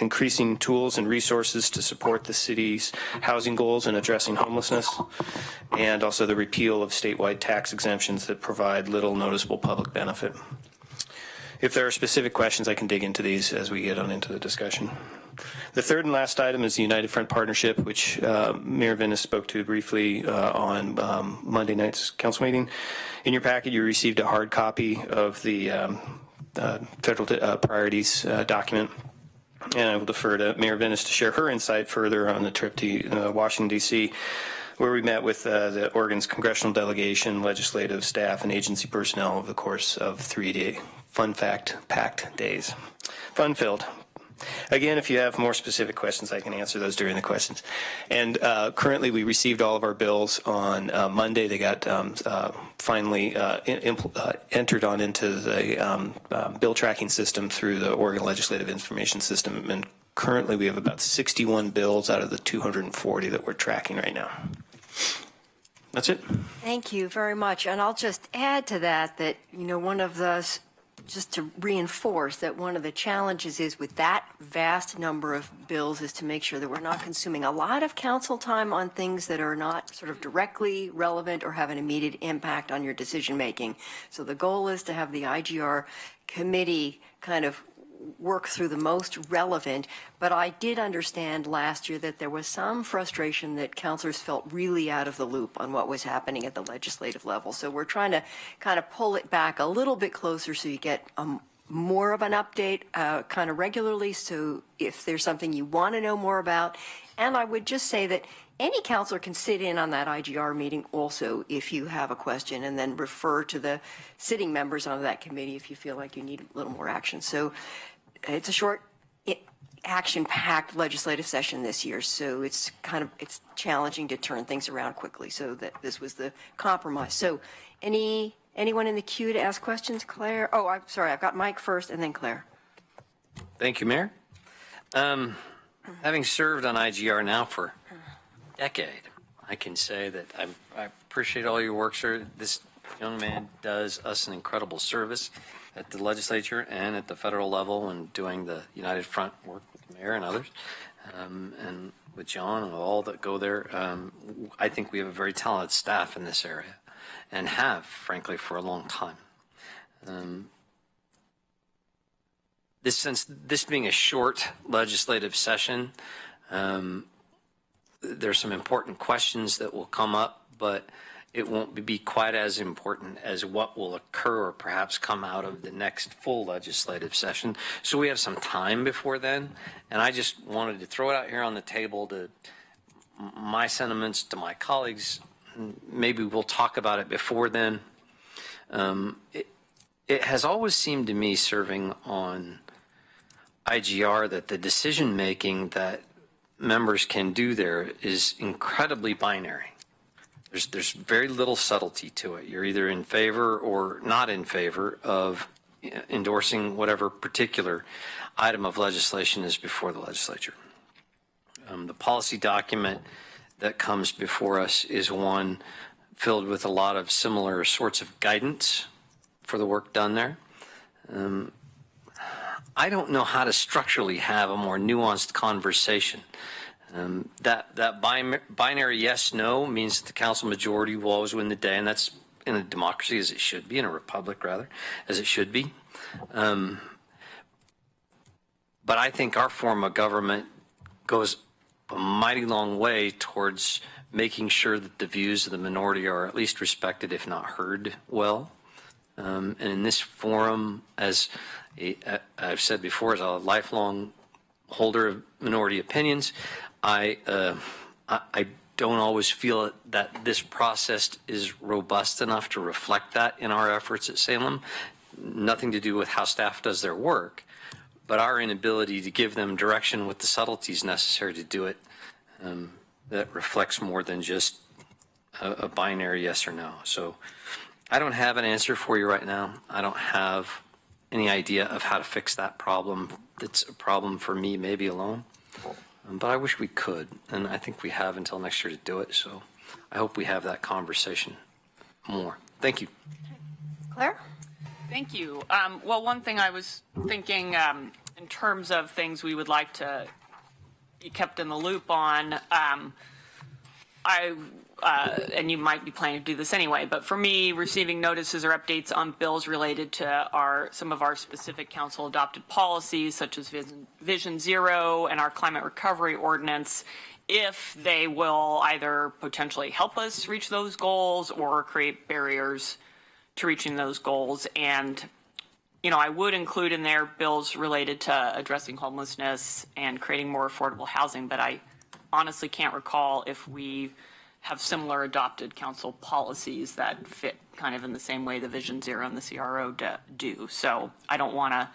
Speaker 10: Increasing tools and resources to support the city's housing goals and addressing homelessness, and also the repeal of statewide tax exemptions that provide little noticeable public benefit. If there are specific questions, I can dig into these as we get on into the discussion. The third and last item is the United Front Partnership, which Mayor Venus spoke to briefly on Monday night's council meeting. In your packet, you received a hard copy of the federal priorities document, and I will defer to Mayor Venus to share her insight further on the trip to Washington, D.C., where we met with the Oregon's congressional delegation, legislative staff, and agency personnel over the course of 3-day fun-fact-packed days. Fun-filled. Again, if you have more specific questions, I can answer those during the questions. And currently, we received all of our bills on Monday. They got finally entered on into the bill tracking system through the Oregon Legislative Information System. And currently, we have about 61 bills out of the 240 that we're tracking right now. That's it.
Speaker 1: Thank you very much. And I'll just add to that, one of the, just to reinforce that one of the challenges is with that vast number of bills is to make sure that we're not consuming a lot of council time on things that are not sort of directly relevant or have an immediate impact on your decision making. So the goal is to have the IGR committee kind of work through the most relevant, but I did understand last year that there was some frustration that councilors felt really out of the loop on what was happening at the legislative level. So we're trying to kind of pull it back a little bit closer so you get more of an update kind of regularly. So if there's something you want to know more about, and I would just say that any counselor can sit in on that IGR meeting also if you have a question, and then refer to the sitting members on that committee if you feel like you need a little more action. So it's a short, action-packed legislative session this year, so it's challenging to turn things around quickly. So that this was the compromise. So anyone in the queue to ask questions? Claire? Oh, I'm sorry. I've got Mike first, and then Claire.
Speaker 3: Thank you, Mayor. Having served on IGR now for a decade, I can say that I appreciate all your work, sir. This young man does us an incredible service at the legislature and at the federal level, and doing the United Front work with the mayor and others, and with John and all that go there. I think we have a very talented staff in this area, and have, frankly, for a long time. This being a short legislative session, there's some important questions that will come up, but it won't be quite as important as what will occur or perhaps come out of the next full legislative session. So we have some time before then, and I just wanted to throw it out here on the table to my sentiments to my colleagues. Maybe we'll talk about it before then. It has always seemed to me, serving on IGR, that the decision making that members can do there is incredibly binary. There's very little subtlety to it. You're either in favor or not in favor of endorsing whatever particular item of legislation is before the legislature. The policy document that comes before us is one filled with a lot of similar sorts of guidance for the work done there. I don't know how to structurally have a more nuanced conversation. That binary yes-no means that the council majority will always win the day, and that's in a democracy as it should be, in a republic rather, as it should be. But I think our form of government goes a mighty long way towards making sure that the views of the minority are at least respected, if not heard well. And in this forum, as I've said before, as a lifelong holder of minority opinions, I don't always feel that this process is robust enough to reflect that in our efforts at Salem. Nothing to do with how staff does their work, but our inability to give them direction with the subtleties necessary to do it that reflects more than just a binary yes or no. So I don't have an answer for you right now. I don't have any idea of how to fix that problem. That's a problem for me, maybe alone. But I wish we could, and I think we have until next year to do it. So I hope we have that conversation more. Thank you.
Speaker 1: Claire?
Speaker 7: Thank you. Well, one thing I was thinking in terms of things we would like to be kept in the loop on, and you might be planning to do this anyway, but for me, receiving notices or updates on bills related to some of our specific council adopted policies, such as Vision Zero and our climate recovery ordinance, if they will either potentially help us reach those goals or create barriers to reaching those goals. And, you know, I would include in there bills related to addressing homelessness and creating more affordable housing, but I honestly can't recall if we have similar adopted council policies that fit kind of in the same way the Vision Zero and the CRO do. So I don't want to,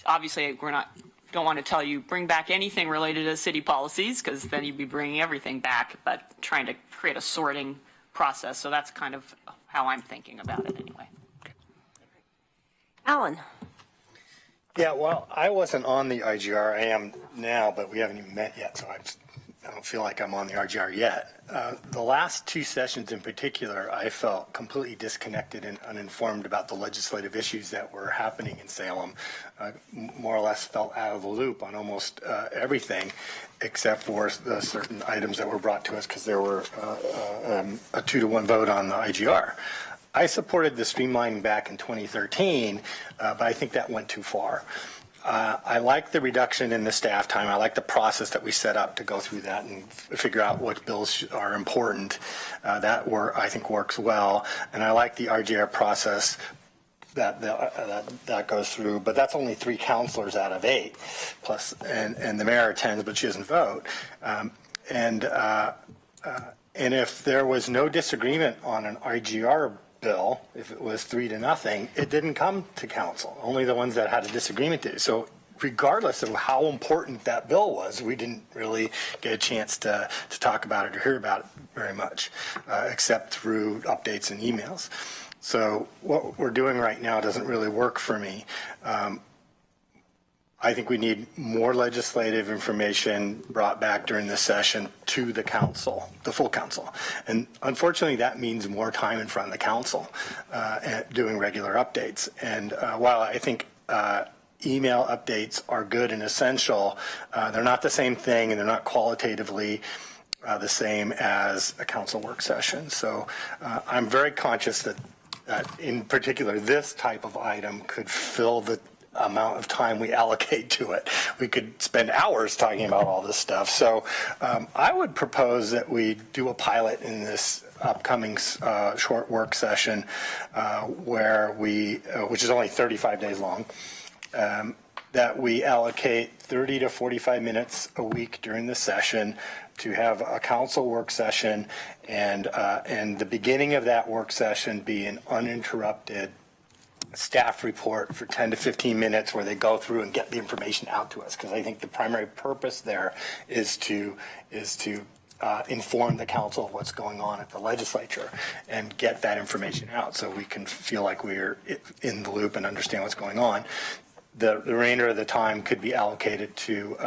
Speaker 7: obviously don't want to tell you bring back anything related to city policies, because then you'd be bringing everything back, but trying to create a sorting process. So that's kind of how I'm thinking about it anyway.
Speaker 1: Alan?
Speaker 8: Yeah, well, I wasn't on the RGR. I am now, but we haven't even met yet, so I don't feel like I'm on the RGR yet. The last two sessions in particular, I felt completely disconnected and uninformed about the legislative issues that were happening in Salem. More or less felt out of the loop on almost everything, except for the certain items that were brought to us because there were a 2-to-1 vote on the IGR. I supported the streamlining back in 2013, but I think that went too far. I like the reduction in the staff time. I like the process that we set up to go through that and figure out what bills are important. That I think works well. And I like the RGR process that goes through, but that's only 3 counselors out of 8, plus, and the mayor attends, but she doesn't vote. And if there was no disagreement on an RGR bill, if it was 3-0, it didn't come to council. Only the ones that had a disagreement did. So regardless of how important that bill was, we didn't really get a chance to talk about it or hear about it very much, except through updates and emails. So what we're doing right now doesn't really work for me. I think we need more legislative information brought back during this session to the council, the full council. And unfortunately, that means more time in front of the council doing regular updates. And while I think email updates are good and essential, they're not the same thing, and they're not qualitatively the same as a council work session. So I'm very conscious that in particular, this type of item could fill the amount of time we allocate to it. We could spend hours talking about all this stuff. So I would propose that we do a pilot in this upcoming short work session where which is only 35 days long, that we allocate 30 to 45 minutes a week during the session to have a council work session, and the beginning of that work session be an uninterrupted staff report for 10 to 15 minutes where they go through and get the information out to us, because I think the primary purpose there is to inform the council of what's going on at the legislature and get that information out so we can feel like we're in the loop and understand what's going on. The remainder of the time could be allocated to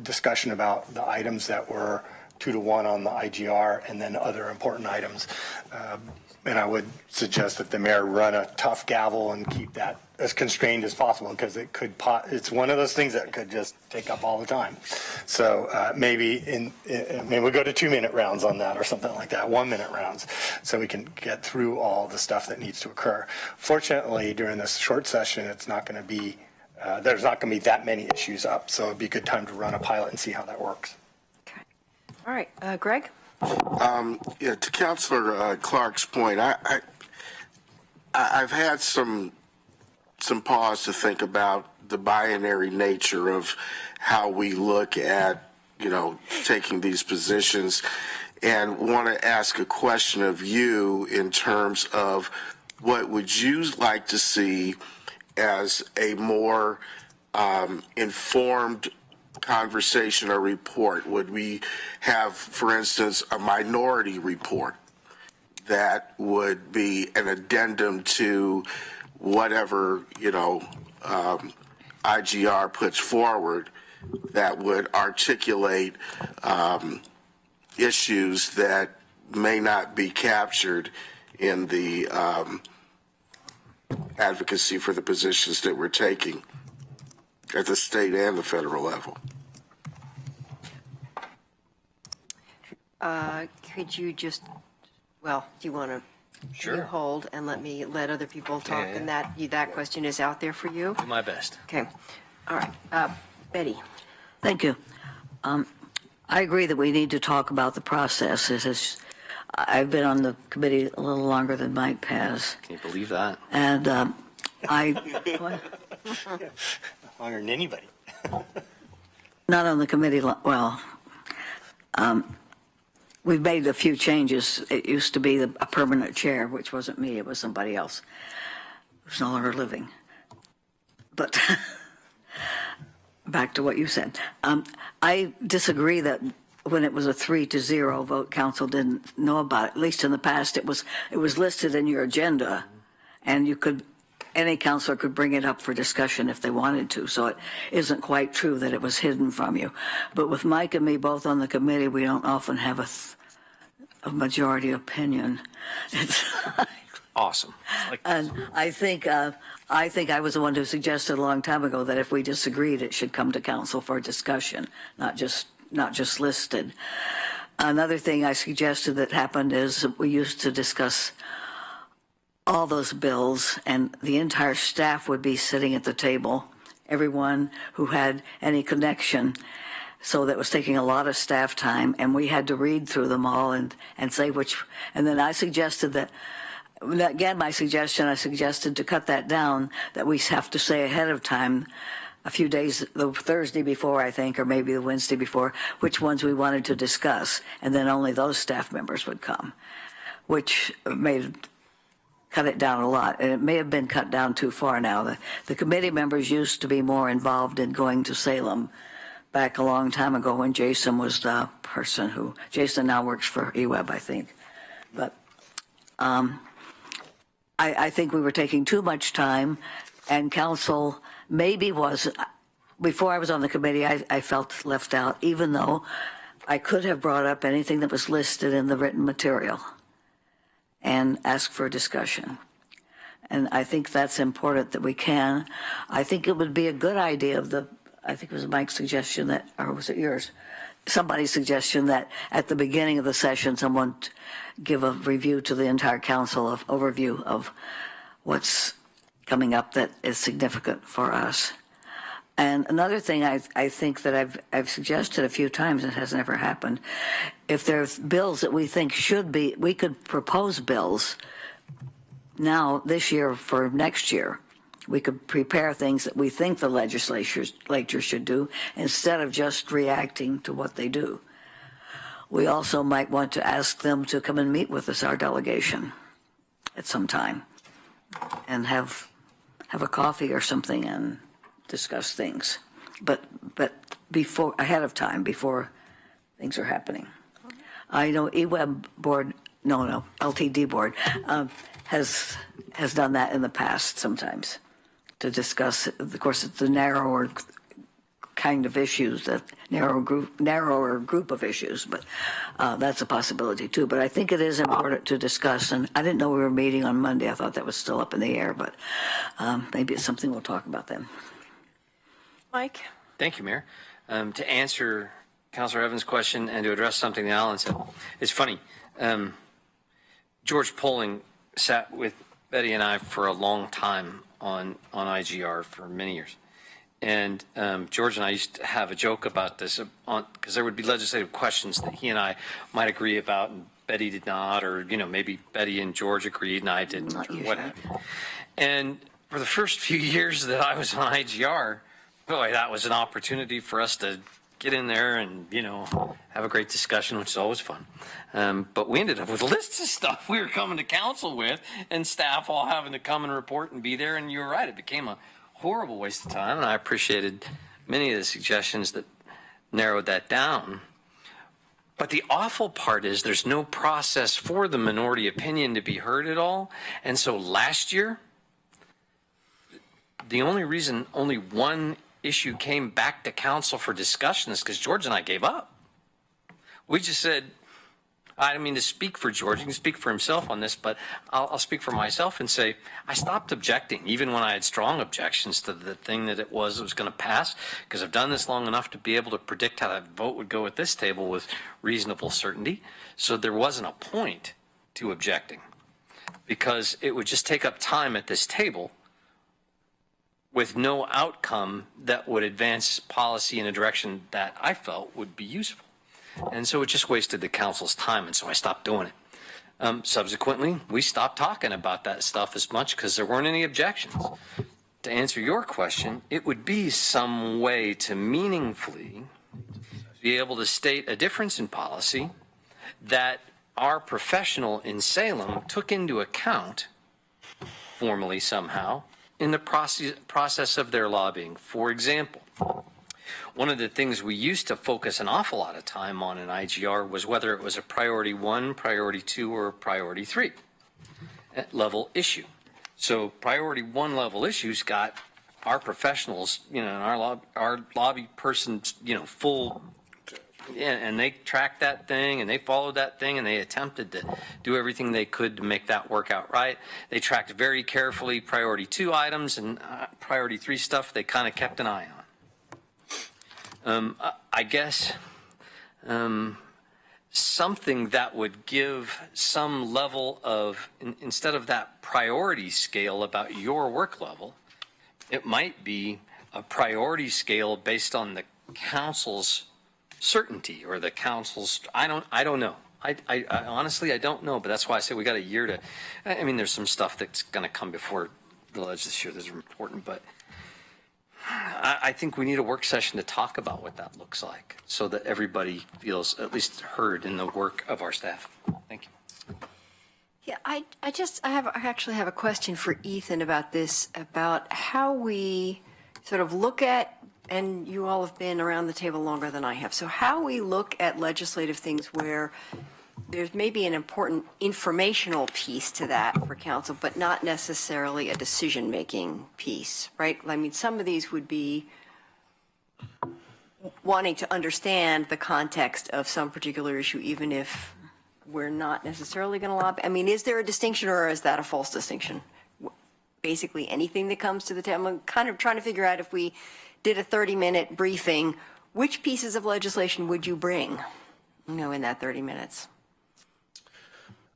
Speaker 8: discussion about the items that were 2-to-1 on the IGR and then other important items. And I would suggest that the mayor run a tough gavel and keep that as constrained as possible, because it's one of those things that could just take up all the time. So maybe we'll go to 2-minute rounds on that or something like that, 1-minute rounds, so we can get through all the stuff that needs to occur. Fortunately, during this short session, it's not going to be there's not going to be that many issues up, so it'd be a good time to run a pilot and see how that works.
Speaker 1: Okay. All right, Greg?
Speaker 6: Yeah, to Councilor Clark's point, I've had some pause to think about the binary nature of how we look at, taking these positions, and want to ask a question of you in terms of what would you like to see as a more informed conversation or report? Would we have, for instance, a minority report that would be an addendum to whatever, IGR puts forward, that would articulate issues that may not be captured in the advocacy for the positions that we're taking at the state and the federal level?
Speaker 1: Could you just, do you want to hold and let other people talk?
Speaker 3: Yeah.
Speaker 1: And that question is out there for you?
Speaker 3: Do my best.
Speaker 1: Okay. All right. Betty.
Speaker 4: Thank you. I agree that we need to talk about the process. I've been on the committee a little longer than Mike has.
Speaker 3: Can you believe that?
Speaker 4: And
Speaker 8: Longer than anybody.
Speaker 4: not on the committee, we've made a few changes. It used to be a permanent chair, which wasn't me, it was somebody else who's no longer living. But back to what you said. I disagree that when it was a 3-0 vote, council didn't know about it. At least in the past, it was listed in your agenda, and any councilor could bring it up for discussion if they wanted to. So it isn't quite true that it was hidden from you. But with Mike and me both on the committee, we don't often have a majority opinion. It's
Speaker 3: Awesome.
Speaker 4: and I think I was the one who suggested a long time ago that if we disagreed, it should come to council for discussion, not just listed. Another thing I suggested that happened is we used to discuss all those bills, and the entire staff would be sitting at the table, everyone who had any connection. So that was taking a lot of staff time, and we had to read through them all and say which. And then I suggested that, again, I suggested to cut that down, that we have to say ahead of time, a few days, the Thursday before, I think, or maybe the Wednesday before, which ones we wanted to discuss, and then only those staff members would come, which cut it down a lot, and it may have been cut down too far now. The committee members used to be more involved in going to Salem back a long time ago when Jason was the person Jason now works for EWEB, I think. But I think we were taking too much time, and council maybe before I was on the committee, I felt left out, even though I could have brought up anything that was listed in the written material and ask for a discussion. And I think that's important that we can. I think it would be a good idea I think it was Mike's suggestion or was it yours? Somebody's suggestion that at the beginning of the session, someone give a review to the entire council overview of what's coming up that is significant for us. And another thing I think that I've suggested a few times, and it has never happened, if there's bills that we think should be, we could propose bills now this year for next year. We could prepare things that we think the legislature should do instead of just reacting to what they do. We also might want to ask them to come and meet with us, our delegation, at some time, and have a coffee or something and discuss things, but ahead of time, before things are happening. I know EWEB board, LTD board has done that in the past sometimes to discuss. Of course, it's the narrower kind of issues, that narrower group of issues, but that's a possibility too. But I think it is important to discuss, and I didn't know we were meeting on Monday. I thought that was still up in the air, but maybe it's something we'll talk about then.
Speaker 1: Mike?
Speaker 3: Thank you, Mayor. To answer Councilor Evans' question and to address something that Alan said, it's funny. George Polling sat with Betty and I for a long time on IGR for many years. And George and I used to have a joke about this because there would be legislative questions that he and I might agree about and Betty did not, or, maybe Betty and George agreed and I didn't, or what have you. And for the first few years that I was on IGR, boy, that was an opportunity for us to get in there and, have a great discussion, which is always fun. But we ended up with lists of stuff we were coming to council with and staff all having to come and report and be there. And you were right. It became a horrible waste of time. And I appreciated many of the suggestions that narrowed that down. But the awful part is there's no process for the minority opinion to be heard at all. And so last year, the only reason only one issue came back to council for discussion is because George and I gave up. We just said, I don't mean to speak for George, he can speak for himself on this, but I'll speak for myself and say, I stopped objecting, even when I had strong objections to the thing that it was going to pass, because I've done this long enough to be able to predict how that vote would go at this table with reasonable certainty. So there wasn't a point to objecting, because it would just take up time at this table with no outcome that would advance policy in a direction that I felt would be useful. And so it just wasted the council's time, and so I stopped doing it. Subsequently, we stopped talking about that stuff as much because there weren't any objections. To answer your question, it would be some way to meaningfully be able to state a difference in policy that our professional in Salem took into account, formally somehow, in the process of their lobbying. For example, one of the things we used to focus an awful lot of time on in IGR was whether it was a priority 1, priority 2, or priority 3 level issue. So priority 1 level issues got our professionals, and our lobby persons, full, and they tracked that thing and they followed that thing and they attempted to do everything they could to make that work out right. They tracked very carefully priority 2 items, and priority 3 stuff they kind of kept an eye on. I guess something that would give some level of, instead of that priority scale about your work level, it might be a priority scale based on the council's certainty or the council's, I don't know. I honestly, I don't know, but that's why I say we got a year to, there's some stuff that's going to come before the legislature that's important, but I think we need a work session to talk about what that looks like so that everybody feels at least heard in the work of our staff. Thank you.
Speaker 1: Yeah, I actually have a question for Ethan about this, about how we sort of look at, and you all have been around the table longer than I have, so how we look at legislative things where there's maybe an important informational piece to that for council, but not necessarily a decision-making piece, right? Some of these would be wanting to understand the context of some particular issue, even if we're not necessarily going to lobby. Is there a distinction, or is that a false distinction? Basically anything that comes to the table. I'm kind of trying to figure out, if we did a 30-minute briefing, which pieces of legislation would you bring, in that 30 minutes?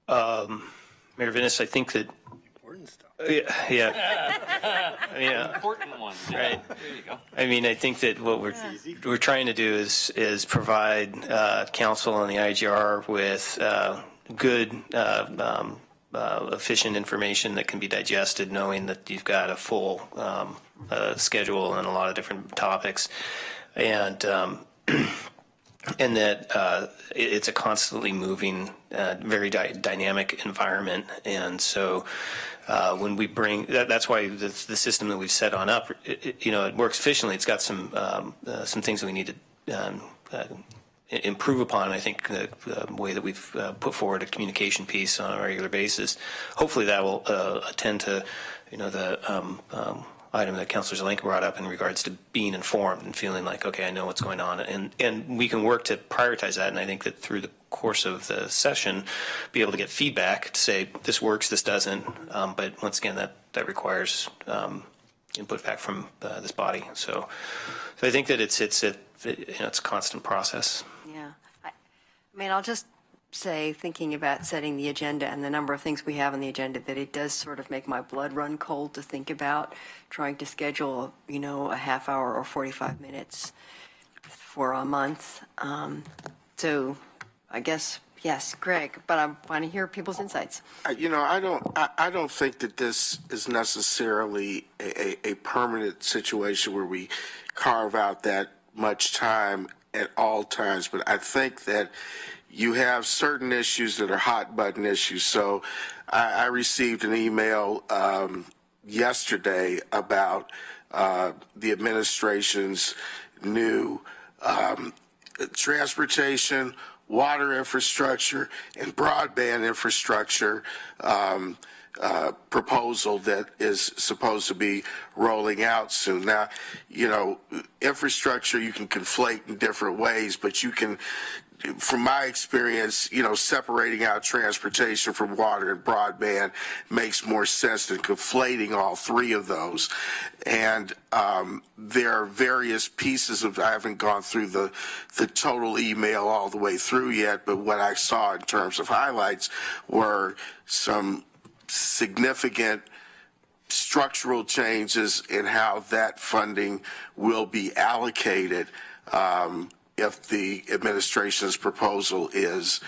Speaker 10: Mayor Vinnis, I think that important stuff.
Speaker 3: Important one.
Speaker 10: Right.
Speaker 3: There you go.
Speaker 10: I think that what we're trying to do is provide council and the IGR with good, efficient information that can be digested, knowing that you've got a full schedule and a lot of different topics, and that it's a constantly moving, very dynamic environment. And so when we bring, that's why the system that we've set on up, it works efficiently. It's got some things that we need to improve upon. And I think the way that we've put forward a communication piece on a regular basis, hopefully that will attend to, the item that Councilor Zelenka brought up in regards to being informed and feeling like, okay, I know what's going on, and we can work to prioritize that. And I think that through the course of the session, be able to get feedback to say this works, this doesn't. But once again, that requires input back from this body. So I think that it's a constant process.
Speaker 1: Yeah. I mean, I'll just say, thinking about setting the agenda and the number of things we have on the agenda, that it does sort of make my blood run cold to think about trying to schedule, a half hour or 45 minutes for a month. So I guess, yes, Greg, but I want to hear people's insights.
Speaker 6: I don't think that this is necessarily a permanent situation where we carve out that much time at all times, but I think that you have certain issues that are hot button issues. So I received an email yesterday about the administration's new transportation, water infrastructure, and broadband infrastructure proposal that is supposed to be rolling out soon. Now, infrastructure you can conflate in different ways, but you can, from my experience, separating out transportation from water and broadband makes more sense than conflating all three of those. And there are various pieces of, I haven't gone through the total email all the way through yet, but what I saw in terms of highlights were some significant structural changes in how that funding will be allocated if the administration's proposal is,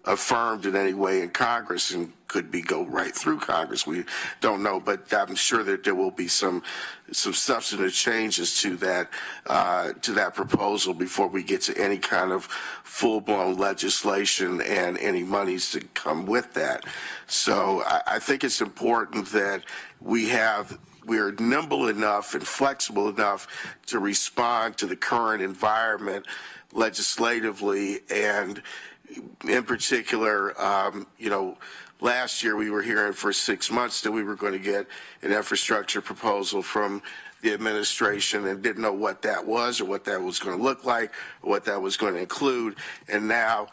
Speaker 6: affirmed in any way in Congress, and could go right through Congress. We don't know, but I'm sure that there will be some substantive changes to that proposal before we get to any kind of full-blown legislation and any monies to come with that. So I think it's important that we're nimble enough and flexible enough to respond to the current environment legislatively. And in particular, last year we were hearing for 6 months that we were going to get an infrastructure proposal from the administration and didn't know what that was or what that was going to look like or what that was going to include. And now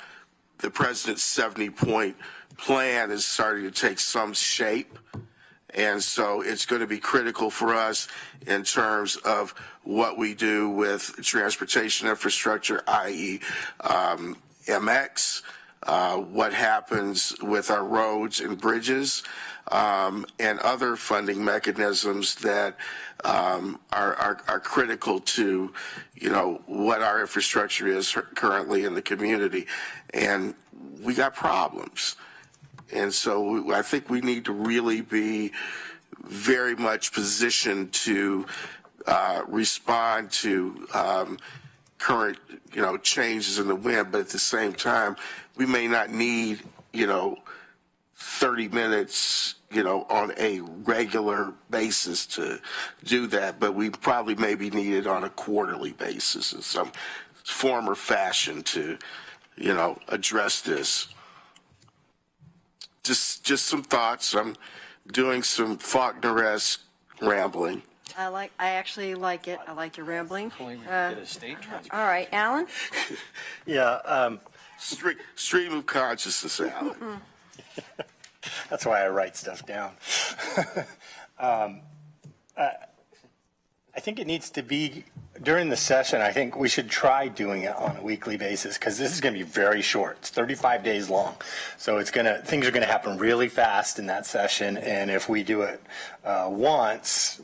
Speaker 6: the president's 70-point plan is starting to take some shape. And so it's going to be critical for us in terms of what we do with transportation infrastructure, i.e. MX, what happens with our roads and bridges, and other funding mechanisms that are critical to, what our infrastructure is currently in the community. And we got problems. And so I think we need to really be very much positioned to respond to current, changes in the wind. But at the same time, we may not need, 30 minutes, on a regular basis to do that. But we probably maybe need it on a quarterly basis in some form or fashion to, address this. Just some thoughts. I'm doing some Faulkner-esque rambling.
Speaker 1: I actually like it. I like your rambling.
Speaker 3: Get a state
Speaker 1: All right, Alan?
Speaker 8: Yeah.
Speaker 6: Stream of consciousness, Alan.
Speaker 8: That's why I write stuff down. I think it needs to be during the session. I think we should try doing it on a weekly basis because this is going to be very short. It's 35 days long, so things are going to happen really fast in that session. And if we do it once,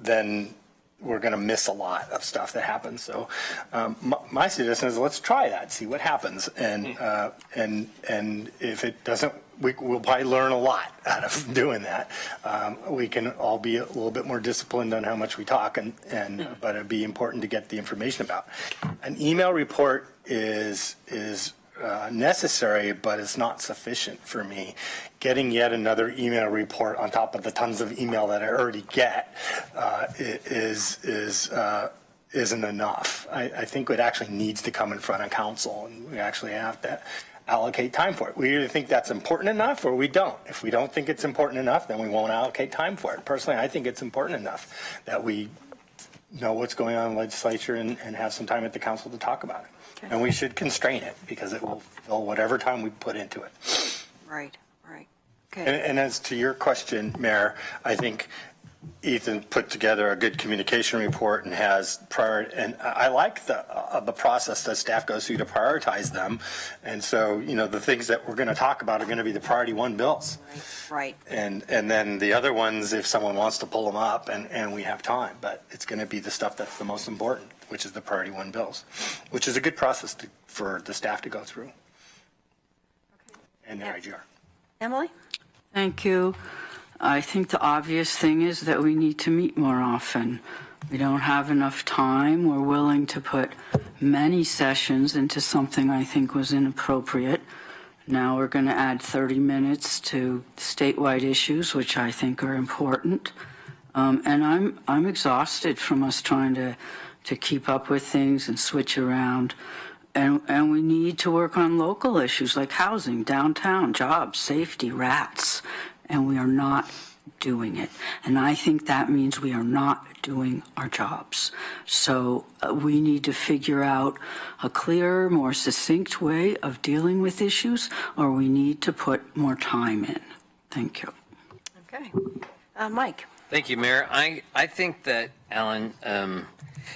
Speaker 8: then we're going to miss a lot of stuff that happens. So my suggestion is let's try that, see what happens, and if it doesn't, we'll probably learn a lot out of doing that. We can all be a little bit more disciplined on how much we talk, but it'd be important to get the information about. An email report is necessary, but it's not sufficient for me. Getting yet another email report on top of the tons of email that I already get isn't enough. I think it actually needs to come in front of council, and we actually have to allocate time for it. We either think that's important enough or we don't. If we don't think it's important enough, then we won't allocate time for it. Personally, I think it's important enough that we know what's going on in the legislature and have some time at the council to talk about it. Okay. And we should constrain it because it will fill whatever time we put into it.
Speaker 1: Right, right. Okay.
Speaker 8: And as to your question, Mayor, I think Ethan put together a good communication report and has and I like the process that staff goes through to prioritize them. And so, you know, the things that we're going to talk about are going to be the priority 1 bills.
Speaker 1: Right.
Speaker 8: And then the other ones, if someone wants to pull them up and we have time, but it's going to be the stuff that's the most important, which is the priority 1 bills, which is a good process for the staff to go through. Okay. And the IGR.
Speaker 1: Emily?
Speaker 5: Thank you. I think the obvious thing is that we need to meet more often. We don't have enough time. We're willing to put many sessions into something I think was inappropriate. Now we're going to add 30 minutes to statewide issues, which I think are important. And I'm exhausted from us trying to keep up with things and switch around. And we need to work on local issues like housing, downtown, jobs, safety, rats. And we are not doing it. And I think that means we are not doing our jobs. So we need to figure out a clearer, more succinct way of dealing with issues, or we need to put more time in. Thank you.
Speaker 1: Okay. Mike.
Speaker 3: Thank you, Mayor. I think that, Alan,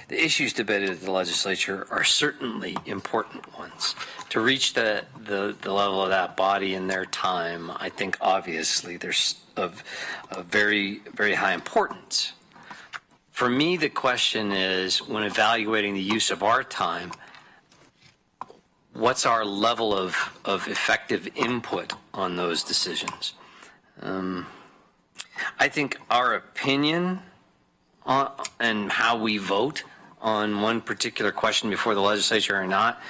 Speaker 3: the issues debated at the legislature are certainly important ones. To reach the level of that body in their time, I think obviously there's of very, very high importance. For me, the question is, when evaluating the use of our time, what's our level of effective input on those decisions? I think our opinion and how we vote on one particular question before the legislature or not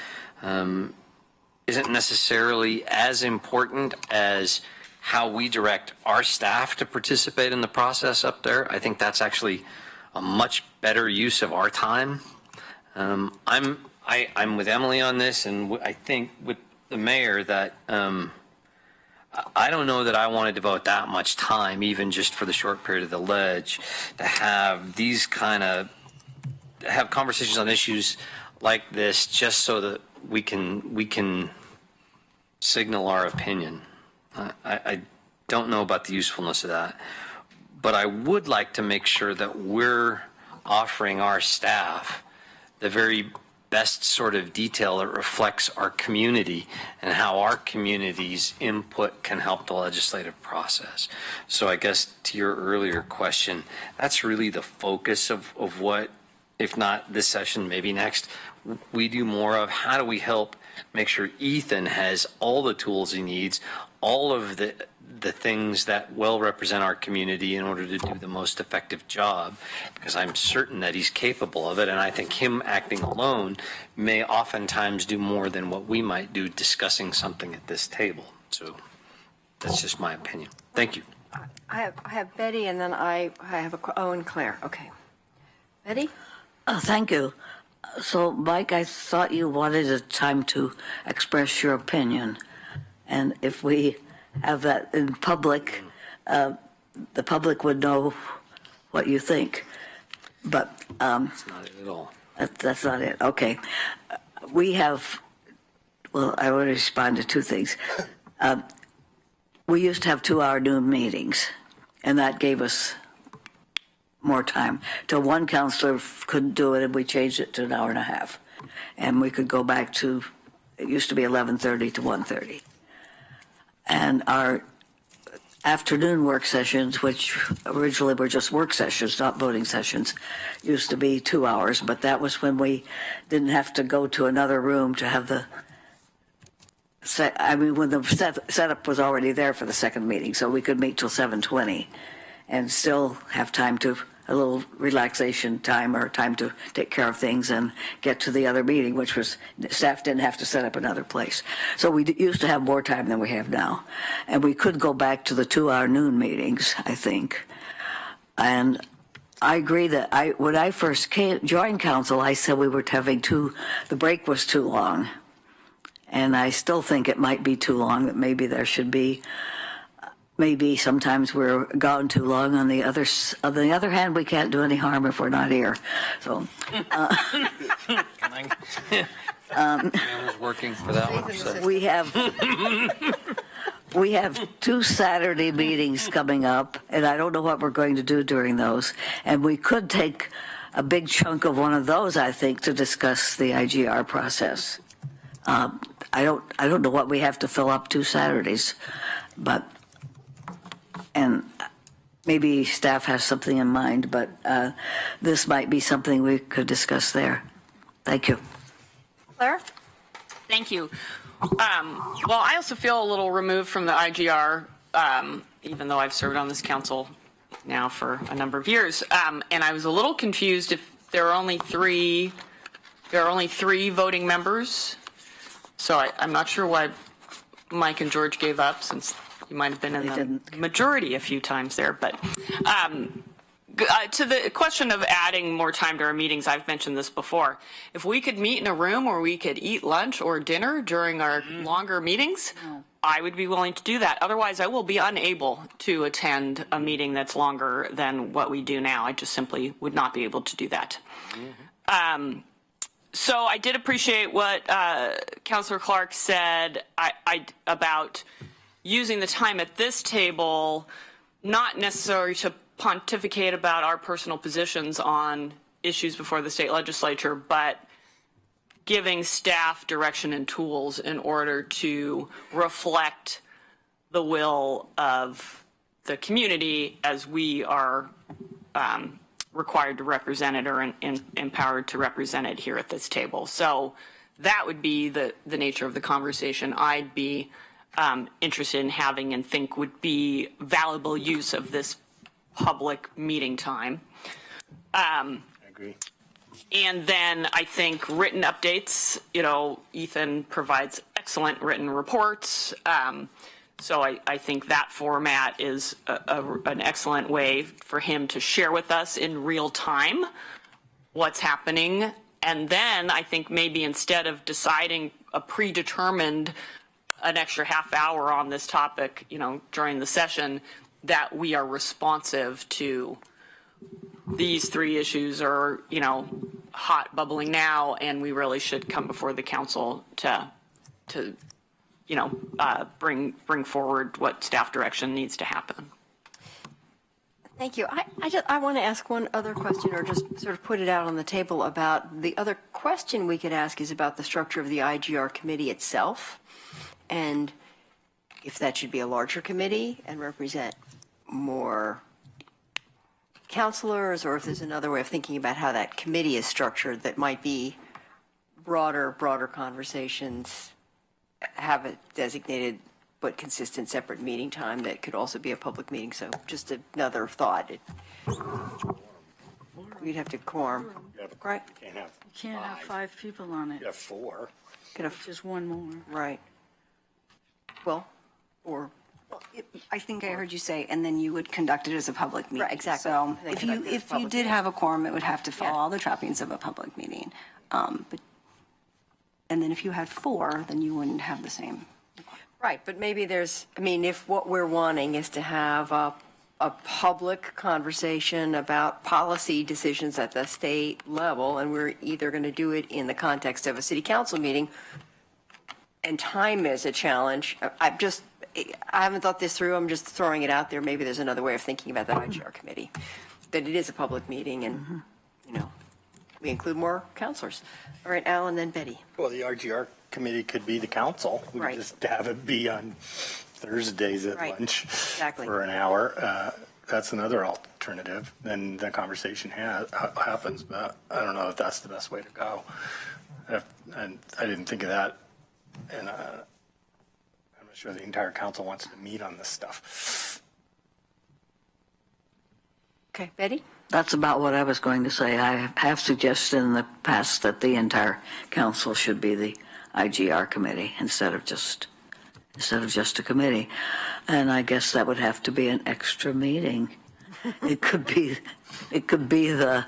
Speaker 3: isn't necessarily as important as how we direct our staff to participate in the process up there. I think that's actually a much better use of our time. I'm with Emily on this, and I think with the mayor that I don't know that I want to devote that much time, even just for the short period of the ledge, to have these have conversations on issues like this, just so that we can signal our opinion. I don't know about the usefulness of that, but I would like to make sure that we're offering our staff the very best sort of detail that reflects our community and how our community's input can help the legislative process. So I guess to your earlier question, that's really the focus of what, if not this session, maybe next, we do more of. How do we help make sure Ethan has all the tools he needs, all of the things that well represent our community in order to do the most effective job, because I'm certain that he's capable of it, and I think him acting alone may oftentimes do more than what we might do discussing something at this table. So that's just my opinion. Thank you.
Speaker 1: I have Betty, and then I have and Claire. Okay. Betty?
Speaker 4: Thank you. So, Mike, I thought you wanted a time to express your opinion. And if we have that in public, the public would know what you think. But
Speaker 3: That's not it at all.
Speaker 4: That's not it. Okay. We have, well, I want to respond to two things. We used to have 2-hour noon meetings, and that gave us more time. Till one counselor couldn't do it, and we changed it to an hour and a half. And we could go back to, it used to be 11:30 to 1:30. And our afternoon work sessions, which originally were just work sessions, not voting sessions, used to be 2 hours, but that was when we didn't have to go to another room to have when the setup was already there for the second meeting, so we could meet till 7:20 and still have time to a little relaxation time or time to take care of things and get to the other meeting, which was staff didn't have to set up another place. So we used to have more time than we have now. And we could go back to the 2-hour noon meetings, I think. And I agree that when I first joined council, I said we were having the break was too long. And I still think it might be too long, that maybe there should be, maybe sometimes we're gone too long. On the other hand, we can't do any harm if we're not here. So
Speaker 3: Cameron's working for that one. So.
Speaker 4: we have 2 Saturday meetings coming up, and I don't know what we're going to do during those. And we could take a big chunk of one of those, I think, to discuss the IGR process. I don't know what we have to fill up 2 Saturdays, and maybe staff has something in mind, but this might be something we could discuss there. Thank you.
Speaker 1: Claire?
Speaker 7: Thank you. Well, I also feel a little removed from the IGR, even though I've served on this council now for a number of years. And I was a little confused if there are only three voting members. So I'm not sure why Mike and George gave up, since you might have been in the majority a few times there. But to the question of adding more time to our meetings, I've mentioned this before. If we could meet in a room where we could eat lunch or dinner during our longer meetings, I would be willing to do that. Otherwise, I will be unable to attend a meeting that's longer than what we do now. I just simply would not be able to do that. So I did appreciate what Councillor Clark said about using the time at this table, not necessarily to pontificate about our personal positions on issues before the state legislature, but giving staff direction and tools in order to reflect the will of the community as we are required to represent it, or empowered to represent it here at this table. So that would be the nature of the conversation I'd be interested in having and think would be valuable use of this public meeting time.
Speaker 8: I agree.
Speaker 7: And then I think written updates, Ethan provides excellent written reports. So I think that format is an excellent way for him to share with us in real time what's happening. And then I think maybe instead of deciding a predetermined an extra half hour on this topic, during the session, that we are responsive to these 3 issues are, hot bubbling now, and we really should come before the council to bring forward what staff direction needs to happen.
Speaker 1: Thank you. I want to ask one other question, or just sort of put it out on the table about the other question we could ask is about the structure of the IGR committee itself, and if that should be a larger committee and represent more counselors, or if there's another way of thinking about how that committee is structured that might be broader conversations, have a designated but consistent separate meeting time that could also be a public meeting. So just another thought. We'd have to quorum, right?
Speaker 8: You can't have
Speaker 5: You can't have 5 people on it.
Speaker 8: You have 4.
Speaker 1: Could have,
Speaker 5: Just one more.
Speaker 1: right. Well, or
Speaker 9: I think I heard you say, and then you would conduct it as a public meeting.
Speaker 1: Right, exactly.
Speaker 9: So
Speaker 1: They
Speaker 9: if
Speaker 1: conduct it as a
Speaker 9: you
Speaker 1: public
Speaker 9: did
Speaker 1: meeting.
Speaker 9: have a quorum, it would have to follow all the trappings of a public meeting. And then if you had 4, then you wouldn't have the same.
Speaker 1: right, but maybe if what we're wanting is to have a public conversation about policy decisions at the state level, and we're either going to do it in the context of a city council meeting, and time is a challenge. I haven't thought this through. I'm just throwing it out there. Maybe there's another way of thinking about the IGR committee, that it is a public meeting, and, we include more counselors. All right, Alan, then Betty.
Speaker 8: Well, the RGR committee could be the council. We
Speaker 1: Right.
Speaker 8: could just have it be on Thursdays at
Speaker 1: Right.
Speaker 8: lunch
Speaker 1: Exactly.
Speaker 8: for an hour. That's another alternative. Then the conversation happens, but I don't know if that's the best way to go. And I didn't think of that. And I'm not sure the entire council wants to meet on this stuff.
Speaker 1: Okay, Betty?
Speaker 4: That's about what I was going to say. I have suggested in the past that the entire council should be the IGR committee instead of just a committee. And I guess that would have to be an extra meeting. It could be the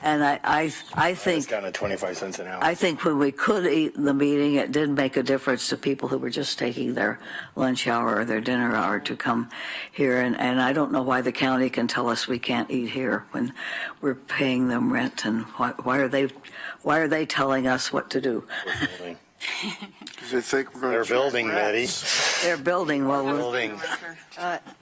Speaker 4: And I
Speaker 8: It's
Speaker 4: think,
Speaker 8: down to 25 cents an hour.
Speaker 4: I think when we could eat in the meeting, it did make a difference to people who were just taking their lunch hour or their dinner hour to come here. And I don't know why the county can tell us we can't eat here when we're paying them rent. And why are they telling us what to do?
Speaker 6: Because they think we're going
Speaker 8: They're
Speaker 6: to
Speaker 8: building, Betty.
Speaker 4: They're building while we're.
Speaker 8: Building.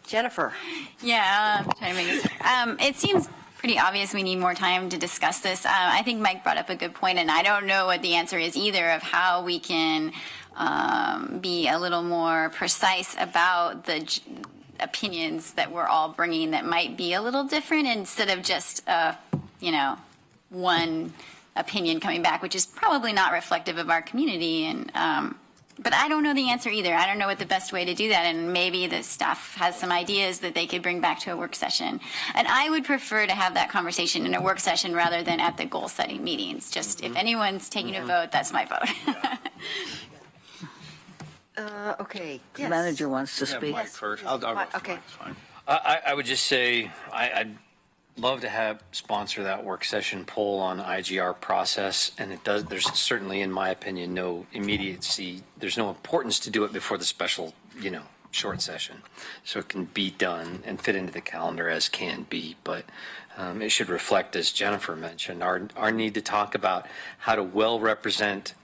Speaker 1: Jennifer.
Speaker 11: Yeah, I'm trying to make this. It seems pretty obvious we need more time to discuss this. I think Mike brought up a good point, and I don't know what the answer is either of how we can be a little more precise about the opinions that we're all bringing that might be a little different instead of just, one opinion coming back, which is probably not reflective of our community. And but I don't know the answer either. I don't know what the best way to do that. And maybe the staff has some ideas that they could bring back to a work session. And I would prefer to have that conversation in a work session rather than at the goal setting meetings. Just if anyone's taking a vote, that's my vote.
Speaker 1: Okay.
Speaker 4: The
Speaker 1: Yes.
Speaker 4: manager wants to speak.
Speaker 3: Mike first. I'll go first.
Speaker 1: Okay.
Speaker 3: It's fine. I would just say I'd love to have sponsor that work session poll on IGR process, and it does. There's certainly, in my opinion, no immediacy. There's no importance to do it before the special, short session, so it can be done and fit into the calendar as can be. But it should reflect, as Jennifer mentioned, our need to talk about how to well represent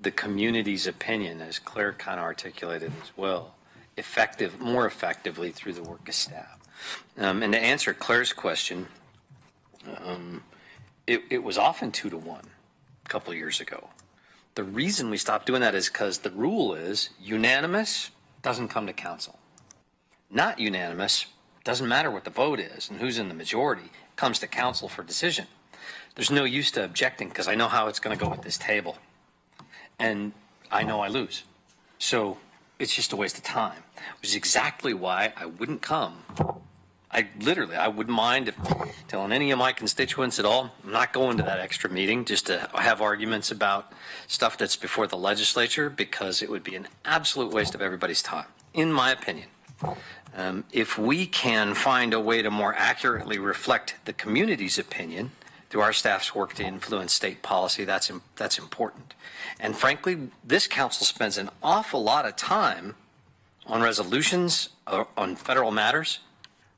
Speaker 3: the community's opinion, as Claire kind of articulated as well, more effectively through the work of staff. And to answer Claire's question, it was often 2-1 a couple of years ago. The reason we stopped doing that is because the rule is unanimous doesn't come to council. Not unanimous, doesn't matter what the vote is and who's in the majority, comes to council for decision. There's no use to objecting because I know how it's going to go at this table. And I know I lose. So it's just a waste of time, which is exactly why I wouldn't come. I wouldn't mind telling any of my constituents at all, I'm not going to that extra meeting just to have arguments about stuff that's before the legislature, because it would be an absolute waste of everybody's time, in my opinion. If we can find a way to more accurately reflect the community's opinion through our staff's work to influence state policy, that's important. And frankly, this council spends an awful lot of time on resolutions on federal matters,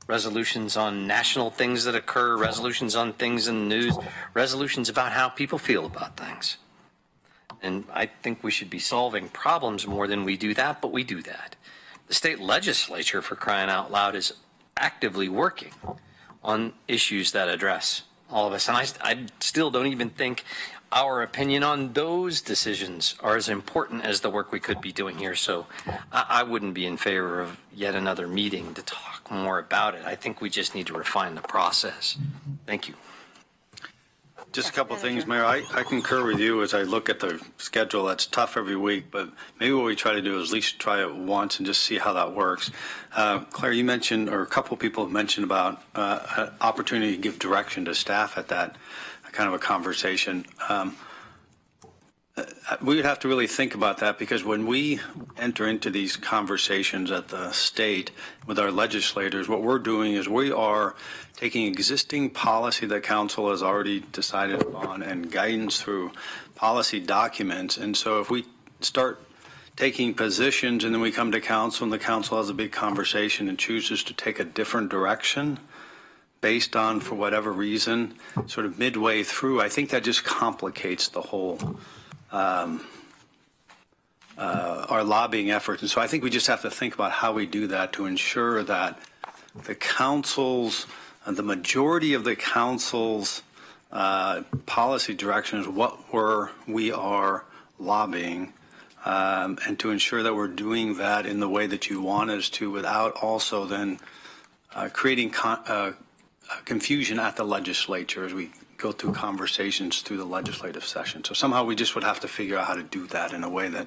Speaker 3: resolutions on national things that occur, resolutions on things in the news, resolutions about how people feel about things. And I think we should be solving problems more than we do that, but we do that. The state legislature, for crying out loud, is actively working on issues that address all of us. And I still don't even think our opinion on those decisions are as important as the work we could be doing here. So I wouldn't be in favor of yet another meeting to talk more about it. I think we just need to refine the process. Thank you.
Speaker 12: Just a couple of things, Mayor. I concur with you as I look at the schedule. That's tough every week, but maybe what we try to do is at least try it once and just see how that works. Claire, you mentioned, or a couple of people have mentioned about an opportunity to give direction to staff at that kind of a conversation. We would have to really think about that, because when we enter into these conversations at the state with our legislators, what we're doing is we are taking existing policy that council has already decided upon and guidance through policy documents. And so if we start taking positions and then we come to council and the council has a big conversation and chooses to take a different direction based on, for whatever reason, sort of midway through, I think that just complicates the whole our lobbying efforts. And so I think we just have to think about how we do that to ensure that the council's, the majority of the council's policy direction is what we are lobbying, and to ensure that we're doing that in the way that you want us to, without also then creating confusion at the legislature as we go through conversations through the legislative session. So somehow we just would have to figure out how to do that in a way that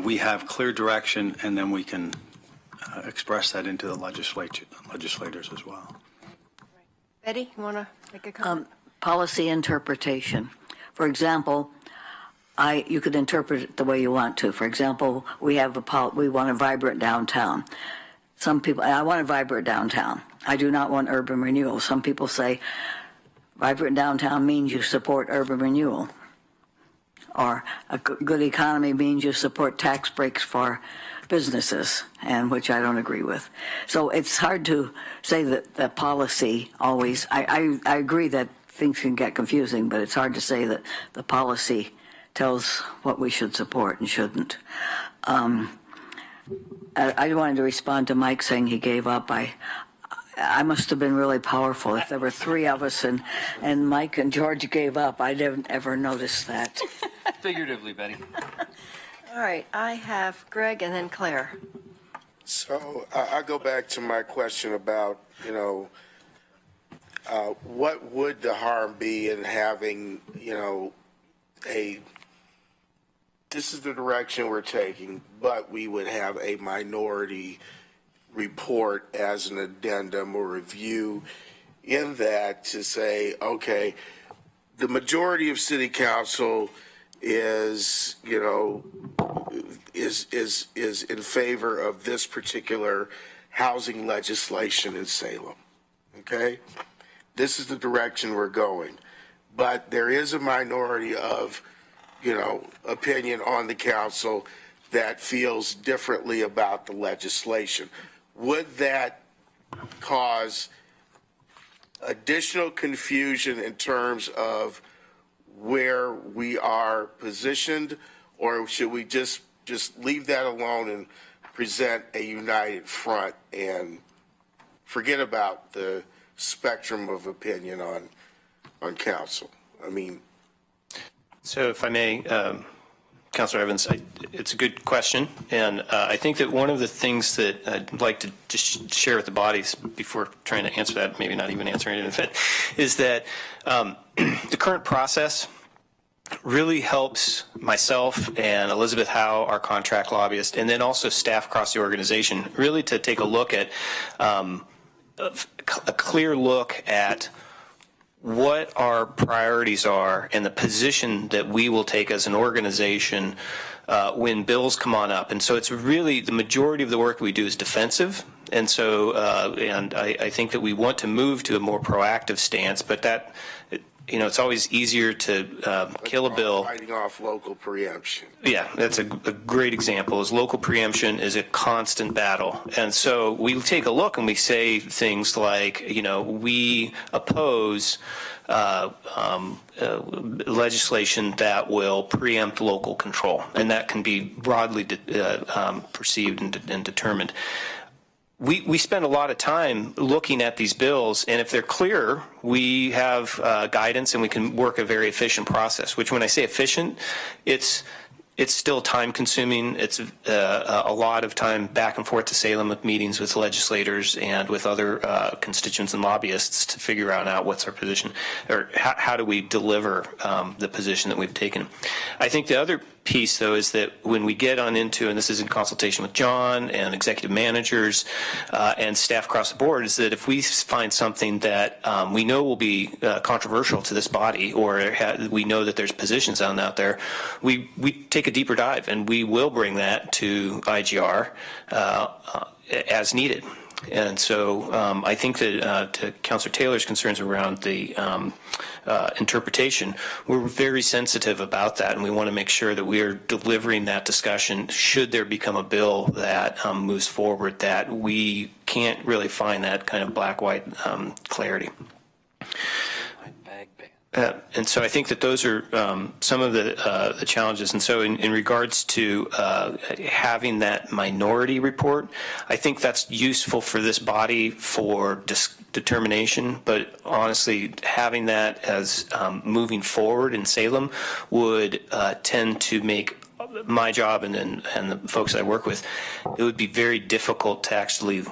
Speaker 12: we have clear direction, and then we can express that into the legislators as well.
Speaker 1: Betty, you want to make a comment?
Speaker 4: Policy interpretation. For example, you could interpret it the way you want to. For example, we want a vibrant downtown. Some people, I want a vibrant downtown. I do not want urban renewal. Some people say vibrant downtown means you support urban renewal. Or a good economy means you support tax breaks for businesses, and which I don't agree with. So it's hard to say that the policy always, I agree that things can get confusing, but it's hard to say that the policy tells what we should support and shouldn't. I wanted to respond to Mike saying he gave up. I must have been really powerful if there were three of us and Mike and George gave up. I didn't ever notice that.
Speaker 3: Figuratively, Betty.
Speaker 1: All right, I have Greg and then Claire.
Speaker 6: So I go back to my question about, what would the harm be in having, this is the direction we're taking, but we would have a minority report as an addendum or review in that to say, okay, the majority of city council is in favor of this particular housing legislation in Salem. Okay? This is the direction we're going. But there is a minority of, opinion on the council that feels differently about the legislation. Would that cause additional confusion in terms of where we are positioned, or should we just leave that alone and present a united front and forget about the spectrum of opinion on council? I mean,
Speaker 10: So if I may, Councilor Evans, it's a good question, and I think that one of the things that I'd like to just share with the bodies before trying to answer that, maybe not even answering it, is that the current process really helps myself and Elizabeth Howe, our contract lobbyist, and then also staff across the organization, really to take a look at a clear look at what our priorities are and the position that we will take as an organization when bills come on up. And so it's really the majority of the work we do is defensive. And so, and I think that we want to move to a more proactive stance, but that, it's always easier to kill a bill.
Speaker 6: Fighting off local preemption.
Speaker 10: Yeah, that's a great example. Is local preemption is a constant battle. And so we take a look and we say things like, we oppose legislation that will preempt local control. And that can be broadly perceived and determined. We spend a lot of time looking at these bills, and if they're clear, we have guidance and we can work a very efficient process, which when I say efficient, it's still time consuming. It's a lot of time back and forth to Salem with meetings with legislators and with other constituents and lobbyists to figure out what's our position, or how do we deliver the position that we've taken. I think the other piece, though, is that when we get on into, and this is in consultation with John and executive managers and staff across the board, is that if we find something that we know will be controversial to this body, or we know that there's positions out there, we take a deeper dive, and we will bring that to IGR as needed. And so I think that to Councilor Taylor's concerns around the interpretation, we're very sensitive about that, and we want to make sure that we are delivering that discussion should there become a bill that moves forward, that we can't really find that kind of black-white clarity. And so I think that those are some of the challenges. And so in regards to having that minority report, I think that's useful for this body for determination. But honestly, having that as moving forward in Salem would tend to make my job and the folks I work with, it would be very difficult to actually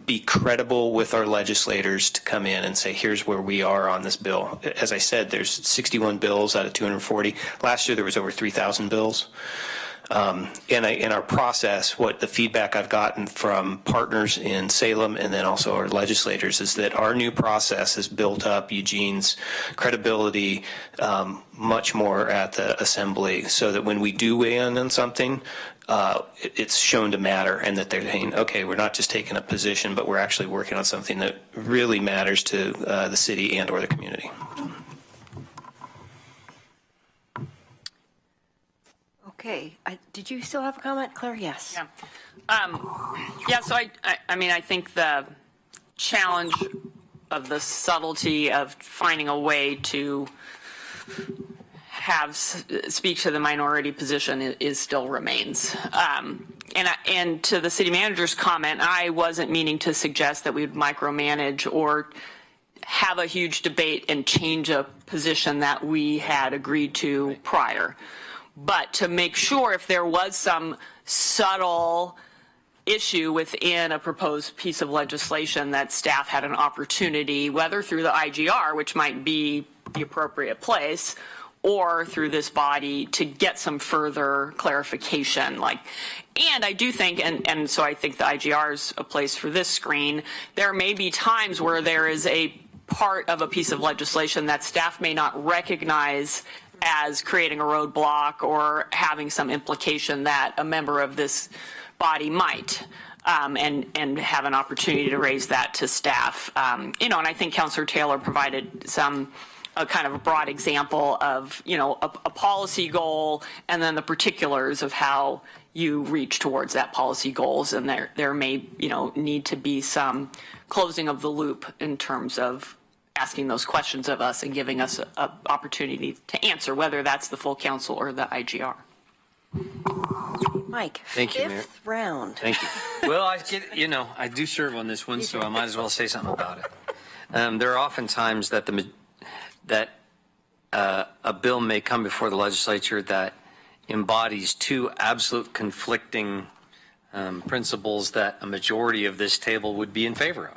Speaker 10: be credible with our legislators to come in and say, here's where we are on this bill. As I said, there's 61 bills out of 240. Last year there was over 3,000 bills. In our process, what the feedback I've gotten from partners in Salem and then also our legislators is that our new process has built up Eugene's credibility much more at the assembly, so that when we do weigh in on something, it's shown to matter, and that they're saying, okay, we're not just taking a position, but we're actually working on something that really matters to the city and or the community.
Speaker 1: Okay. Did you still have a comment, Claire? Yes.
Speaker 7: Yeah. So I mean, I think the challenge of the subtlety of finding a way to speak to the minority position is still remains. And to the city manager's comment, I wasn't meaning to suggest that we would micromanage or have a huge debate and change a position that we had agreed to prior. But to make sure if there was some subtle issue within a proposed piece of legislation that staff had an opportunity, whether through the IGR, which might be the appropriate place, or through this body to get some further clarification. And I do think, and so I think the IGR is a place for this screen, there may be times where there is a part of a piece of legislation that staff may not recognize as creating a roadblock or having some implication that a member of this body might, and have an opportunity to raise that to staff. And I think Councillor Taylor provided a kind of a broad example of, a policy goal and then the particulars of how you reach towards that policy goals. And there may, need to be some closing of the loop in terms of asking those questions of us and giving us an opportunity to answer, whether that's the full council or the IGR.
Speaker 1: Mike,
Speaker 3: Thank you, Mayor.
Speaker 1: fifth round.
Speaker 3: Thank you. Well, I do serve on this one, so I might as well say something about it. There are often times that a bill may come before the legislature that embodies two absolute conflicting principles that a majority of this table would be in favor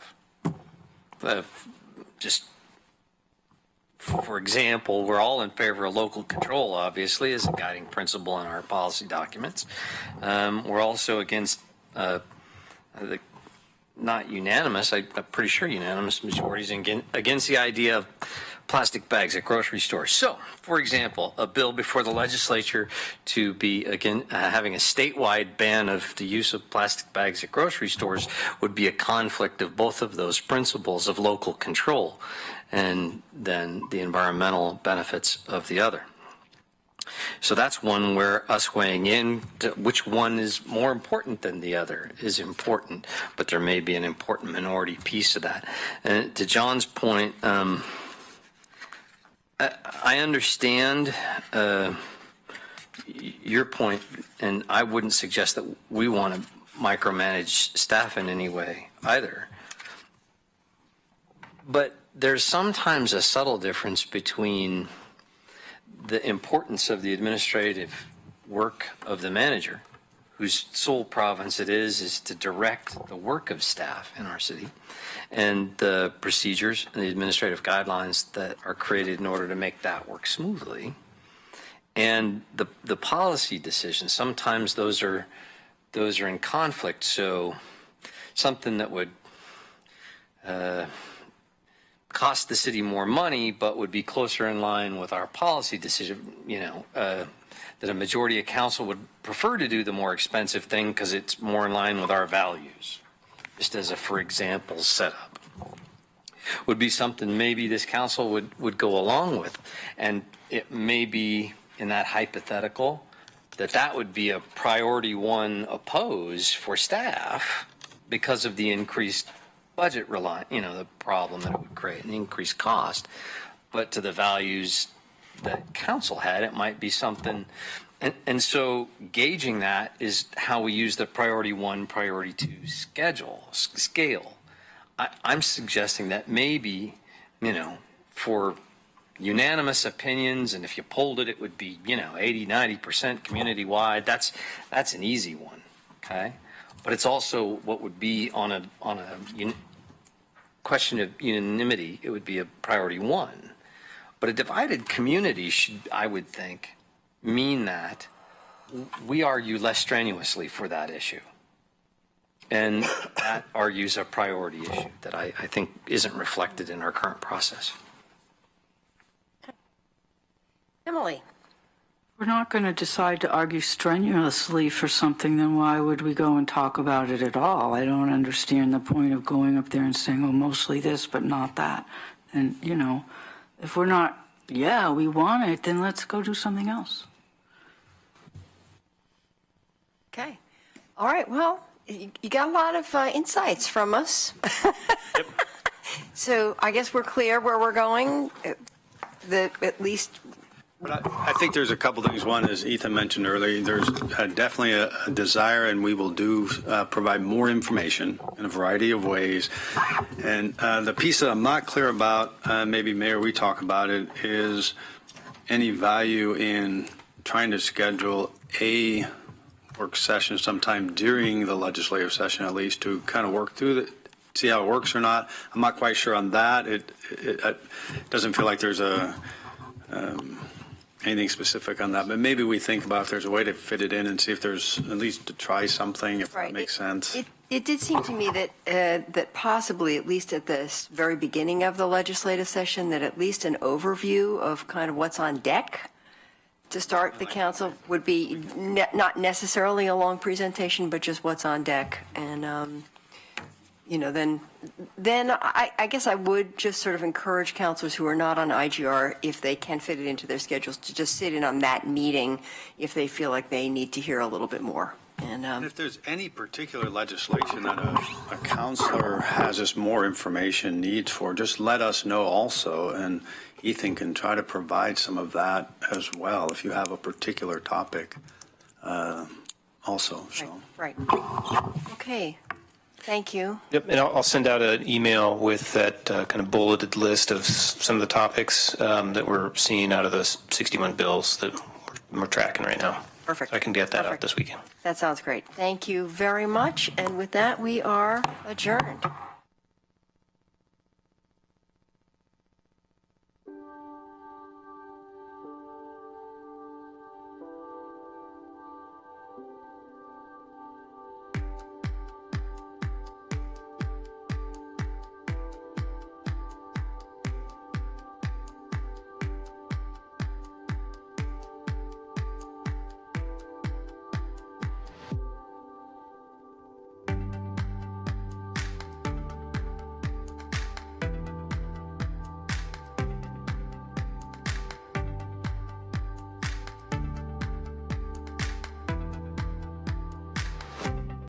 Speaker 3: of. Just for example, we're all in favor of local control, obviously, as a guiding principle in our policy documents. We're also against not unanimous, I'm pretty sure unanimous majorities against the idea of plastic bags at grocery stores. So, for example, a bill before the legislature to be having a statewide ban of the use of plastic bags at grocery stores would be a conflict of both of those principles of local control and then the environmental benefits of the other. So that's one where us weighing in to which one is more important than the other is important, but there may be an important minority piece of that. And to John's point, I understand your point, and I wouldn't suggest that we want to micromanage staff in any way either. But there's sometimes a subtle difference between the importance of the administrative work of the manager, whose sole province it is to direct the work of staff in our city, and the procedures and the administrative guidelines that are created in order to make that work smoothly. And the policy decisions, sometimes those are in conflict. So something that would cost the city more money, but would be closer in line with our policy decision, that a majority of council would prefer to do the more expensive thing because it's more in line with our values, just as a, for example, setup, would be something maybe this council would go along with. And it may be in that hypothetical that would be a priority one oppose for staff because of the increased budget the problem that it would create and the increased cost. But to the values that council had, it might be something. And so gauging that is how we use the priority one, priority two scale. I'm suggesting that maybe, for unanimous opinions, and if you polled it, it would be, 80, 90% community wide. That's an easy one. Okay. But it's also what would be on a question of unanimity, it would be a priority one. But a divided community should, I would think, mean that we argue less strenuously for that issue. And that argues a priority issue that I think isn't reflected in our current process.
Speaker 1: Emily.
Speaker 5: we're not going to decide to argue strenuously for something, then why would we go and talk about it at all? I don't understand the point of going up there and saying, oh, mostly this, but not that. And, you know, if we're not, yeah, we want it, then let's go do something else.
Speaker 1: Okay. All right. Well, you got a lot of insights from us.
Speaker 10: Yep.
Speaker 1: So I guess we're clear where we're going. At least.
Speaker 12: But I think there's a couple things. One, as Ethan mentioned earlier, there's definitely a desire, and we will provide more information in a variety of ways. And the piece that I'm not clear about, maybe Mayor, we talk about it, is any value in trying to schedule a work session sometime during the legislative session, at least, to kind of work through see how it works or not. I'm not quite sure on that. It doesn't feel like there's anything specific on that, but maybe we think about if there's a way to fit it in and see if there's at least to try something, if that makes sense.
Speaker 1: It did seem to me that possibly, at least at the very beginning of the legislative session, that at least an overview of kind of what's on deck to start the council would be not necessarily a long presentation, but just what's on deck. And, you know, then I guess I would just sort of encourage councilors who are not on IGR, if they can fit it into their schedules, to just sit in on that meeting if they feel like they need to hear a little bit more. And
Speaker 12: if there's any particular legislation that a counselor has just more information needs for, just let us know also, and Ethan can try to provide some of that as well if you have a particular topic also. So.
Speaker 1: Right. Okay. Thank you.
Speaker 10: Yep, and I'll send out an email with that kind of bulleted list of some of the topics that we're seeing out of those 61 bills that we're tracking right now.
Speaker 1: Perfect.
Speaker 10: So I can get that out this weekend.
Speaker 1: That sounds great. Thank you very much. And with that, we are adjourned.